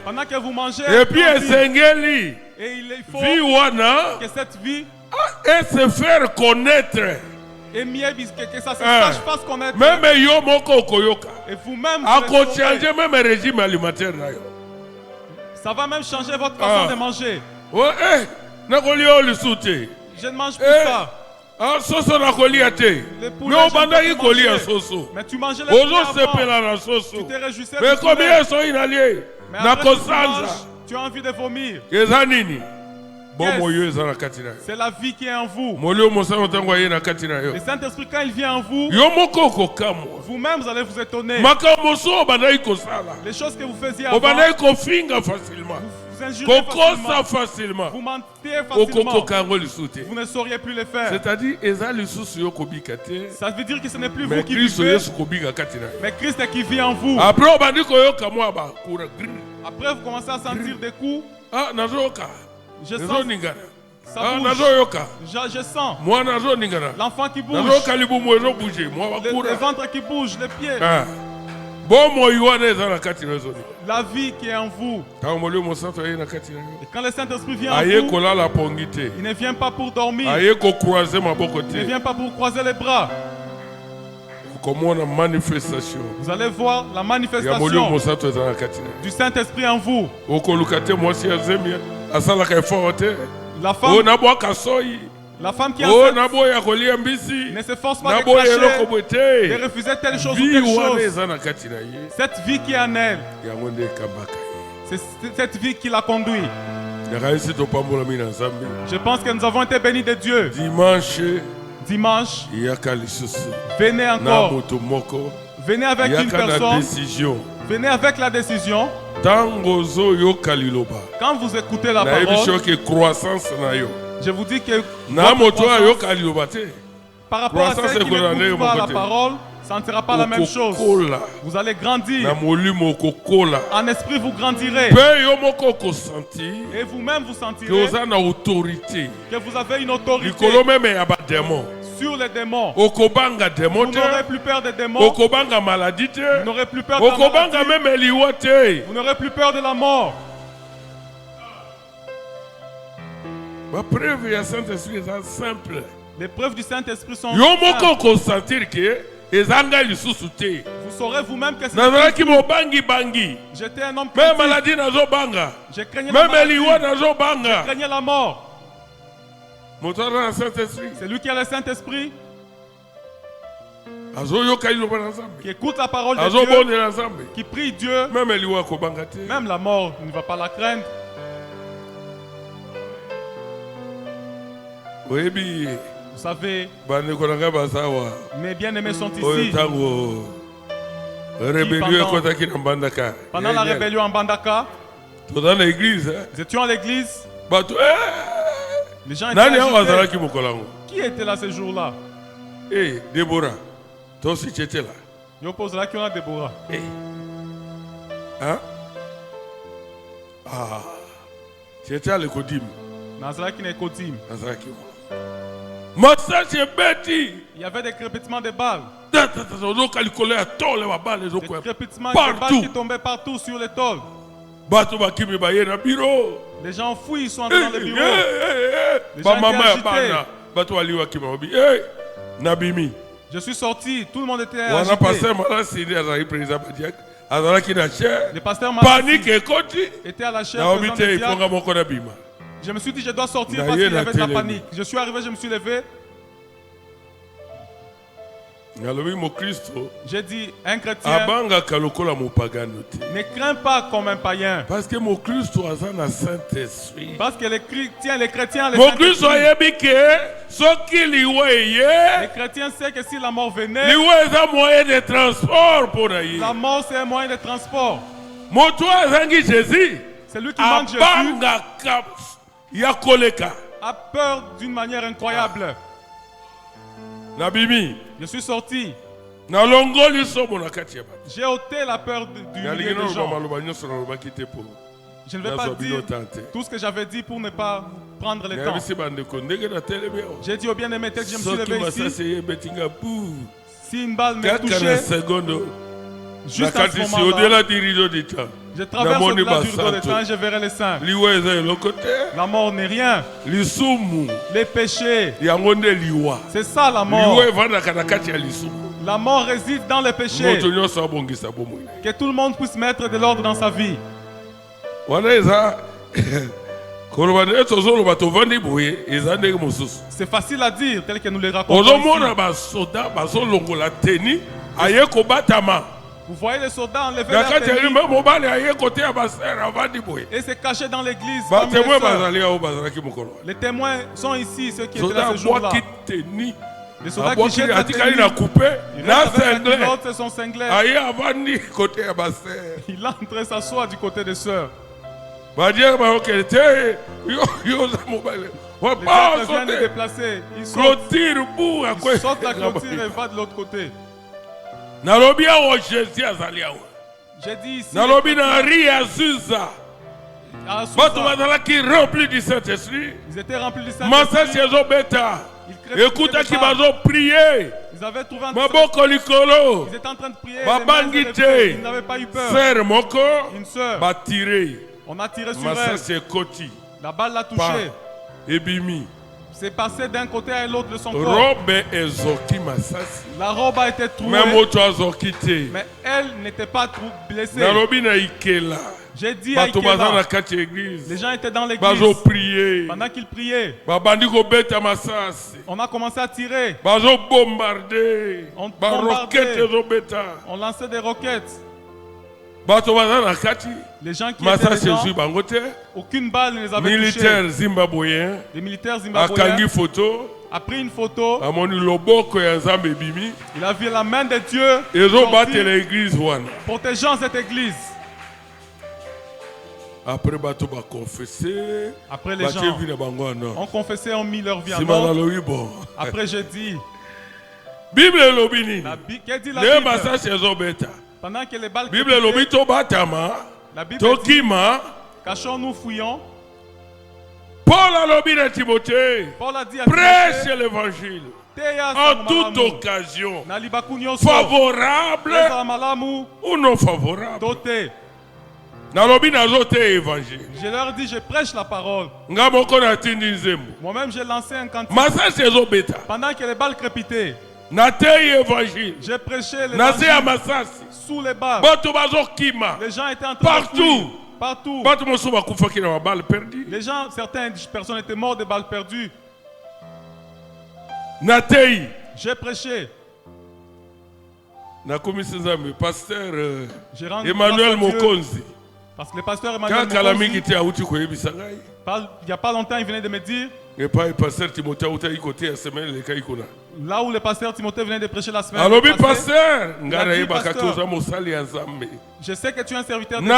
pendant que vous mangez, et il faut que cette vie et se faire connaître. Et que ça se fasse connaître. Même et vous-même, changer même régime alimentaire. Ça va même changer votre façon de manger. Je ne mange plus ça. Mais tu mangeais les poules avant. Tu te réjouissais. Mais combien sont inhalés? Tu as envie de vomir. C'est la vie qui est en vous. Le Saint-Esprit, quand il vient en vous, vous-même vous allez vous étonner. Les choses que vous faisiez avant, vous injuriez facilement. Vous mentez facilement. Vous ne sauriez plus le faire. C'est-à-dire, ça veut dire que ce n'est plus vous qui vivez, mais Christ qui vit en vous. Après, vous commencez à sentir des coups. Je sens. Ça bouge. Je sens. L'enfant qui bouge. Le ventre qui bouge, les pieds. La vie qui est en vous. Et quand le Saint-Esprit vient en vous, il ne vient pas pour dormir. Il ne vient pas pour croiser les bras. Vous allez voir la manifestation du Saint-Esprit en vous. La femme qui ne se force pas de cracher, de refuser telle chose ou telle chose. Cette vie qui est en elle, c'est cette vie qui la conduit. Je pense que nous avons été bénis de Dieu. Dimanche, venez encore. Venez avec une personne. Venez avec la décision. Quand vous écoutez la parole, je vous dis que par rapport à ceux qui n'écoutent pas la parole, ça ne sera pas la même chose. Vous allez grandir. En esprit, vous grandirez. Et vous-même, vous sentirez que vous avez une autorité sur les démons. Vous n'aurez plus peur des démons. Vous n'aurez plus peur de la maladie. Vous n'aurez plus peur de la mort. La preuve du Saint-Esprit est simple. Les preuves du Saint-Esprit sont simples. Vous saurez vous-même que c'est j'étais un homme critique. Je craignais la maladie. Je craignais la mort. C'est lui qui a le Saint-Esprit, qui écoute la parole de Dieu, qui prie Dieu. Même la mort ne va pas la craindre. Vous savez, mes bien-aimés sont ici. Pendant la rébellion en Bandaka, nous étions à l'église. Les gens étaient agités. Qui était là ce jour-là? Déborah. Toi aussi tu étais là. Je pose là qui on a Déborah. Hein? Tu étais à l'Ekodim. Nazaraki n'Ekodim. Il y avait des crépitements de balles. Des crépitements de balles qui tombaient partout sur les tôles. Les gens fouillent, ils sont entrés dans les bureaux. Les gens étaient agités. Je suis sorti, tout le monde était agité. Le pasteur était à la chaire. Je me suis dit, je dois sortir parce qu'il y avait de la panique. Je suis arrivé, je me suis levé. J'ai dit, un chrétien ne craint pas comme un païen. Parce que les chrétiens, les chrétiens savent que si la mort venait, la mort c'est un moyen de transport. C'est lui qui manque Jésus a peur d'une manière incroyable. Je suis sorti. J'ai ôté la peur du milieu des gens. Je ne vais pas dire tout ce que j'avais dit pour ne pas prendre le temps. J'ai dit au bien-aimé, tel que je me suis levé ici, si une balle m'a touché, juste à ce moment-là, je traverse au-delà du rideau de temps et je verrai les saints. La mort n'est rien. Les péchés, c'est ça la mort. La mort réside dans les péchés. Que tout le monde puisse mettre de l'ordre dans sa vie. C'est facile à dire, tel que nous les racontons ici. Vous voyez les soldats enlever leur tenue et se cacher dans l'église. Les témoins sont ici, ceux qui étaient là ce jour-là. Les soldats qui jettent la tenue, il rentre son cinglet. Il entre s'asseoir du côté des sœurs. Les autres viennent de déplacer. Ils sautent la clôture et vont de l'autre côté. J'ai dit ici, ils étaient remplis du Saint-Esprit. Écoute, ils avaient trouvé un ils étaient en train de prier. Ils n'avaient pas eu peur. Une sœur, on a tiré sur elle. La balle l'a touchée. C'est passé d'un côté à l'autre de son corps. La robe a été trouée, mais elle n'était pas blessée. J'ai dit à Ikela, les gens étaient dans l'église. Pendant qu'ils priaient, on a commencé à tirer. On bombardait. On lançait des roquettes. Les gens qui étaient dedans, aucune balle ne les avait touchés. Les militaires zimbabwéens a pris une photo. Il a vu la main de Dieu protégeant cette église. Après les gens ont confessé, ont mis leur vie en ordre. Après j'ai dit, qu'est-ce dit la Bible? Pendant que les balles la Bible dit, cachons-nous, fouillons. Paul a dit à Timothée, prêche l'évangile en toute occasion, favorable ou non favorable. Je leur dis, je prêche la parole. Moi-même, j'ai lancé un cantique. Pendant que les balles crépitaient, j'ai prêché l'évangile sous les balles. Les gens étaient en train de fuir. Partout. Les gens, certaines personnes étaient mortes de balles perdues. J'ai prêché. Emmanuel Mokonzi. Parce que le pasteur Emmanuel Mokonzi, il n'y a pas longtemps, il venait de me dire, là où le pasteur Timothée venait de prêcher la semaine passée, je sais que tu es un serviteur de Dieu.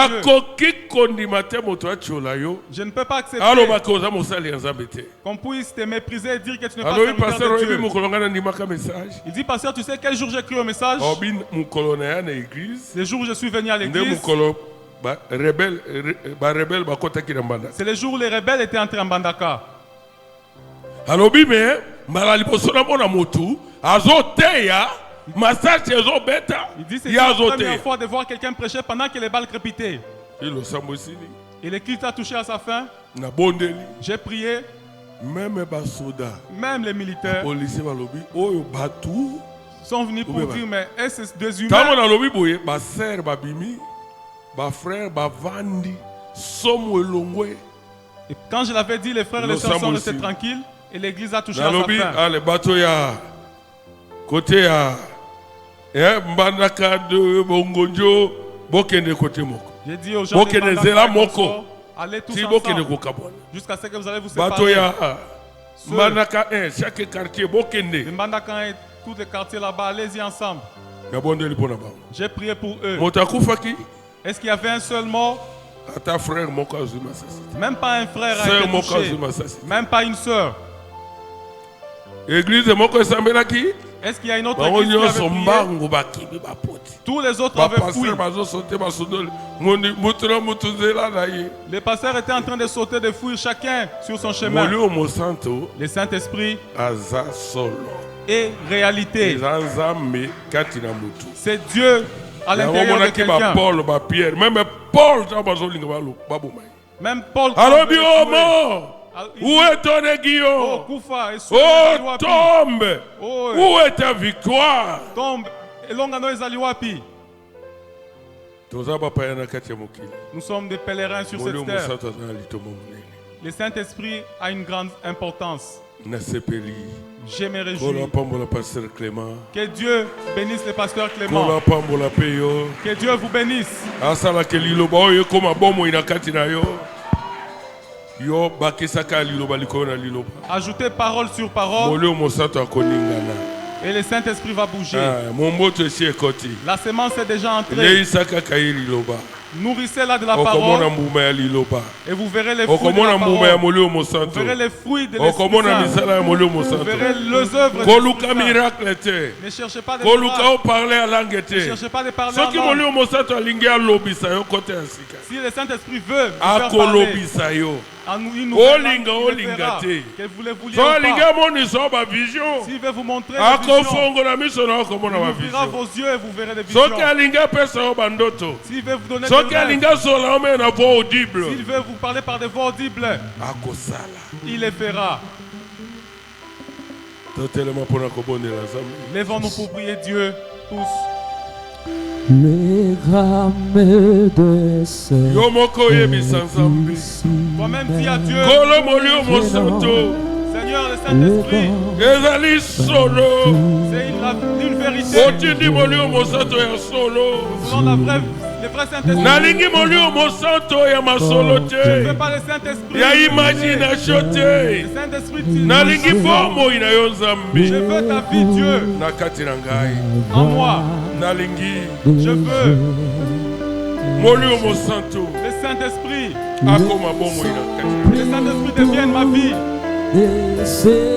Je ne peux pas accepter qu'on puisse te mépriser et dire que tu n'es pas serviteur de Dieu. Il dit, pasteur, tu sais quel jour j'ai cru au message? Le jour où je suis venu à l'église. C'est le jour où les rebelles étaient entrés en Mbandaka. malali posona mona motu azoteya massage ezobeta il dit c'est la première fois de voir quelqu'un prêcher pendant que les balles crépitaient. Et le culte a touché à sa fin. J'ai prié. Même les militaires sont venus pour dire mais est-ce des humains? Et quand je l'avais dit, les frères et les sœurs sont restés tranquilles et l'église a touché à sa fin. Côté à Mbandaka de Bongonjo, Bokende côté moko. J'ai dit aux gens de allez tous ensemble jusqu'à ce que vous allez vous séparer. Mbandaka 1, chaque quartier Bokende. Mbandaka 1, tous les quartiers là-bas, allez-y ensemble. J'ai prié pour eux. Est-ce qu'il y avait un seul mort? Même pas un frère a été touché. Même pas une sœur. Église moko esambelaki. Est-ce qu'il y a une autre église qui avait prié? Tous les autres avaient fui. Les pasteurs étaient en train de sauter, de fuir chacun sur son chemin. Le Saint-Esprit est réalité. C'est Dieu à l'intérieur de quelqu'un. Même Paul. Où est ton aiguillon? Oh, tombe! Où est ta victoire? Tombe. Nous sommes des pèlerins sur cette terre. Le Saint-Esprit a une grande importance. Je me réjouis. Que Dieu bénisse le pasteur Clément. Que Dieu vous bénisse. Ajoutez parole sur parole. Et le Saint-Esprit va bouger. La semence est déjà entrée. Nourrissez-la de la parole. Et vous verrez les fruits de la parole. Vous verrez les fruits de l'Esprit Saint. Vous verrez les œuvres de l'Esprit Saint. Ne cherchez pas de miracles. Ne cherchez pas de parler en langue. Si le Saint-Esprit veut vous faire parler, il nous fera. Que voulez-vous lire ou pas? S'il veut vous montrer la vision, il ouvrira vos yeux et vous verrez des visions. S'il veut vous donner des rêves, s'il veut vous parler par des voix audibles, il les fera. Lèvons-nous pour prier Dieu tous. Les rames de ce toi-même dis à Dieu, Seigneur, le Saint-Esprit, c'est une vérité. Nous voulons le vrai Saint-Esprit. Je ne veux pas le Saint-Esprit. Le Saint-Esprit, je veux ta vie, Dieu, en moi. Je veux le Saint-Esprit. Le Saint-Esprit devienne ma vie. Des séraphins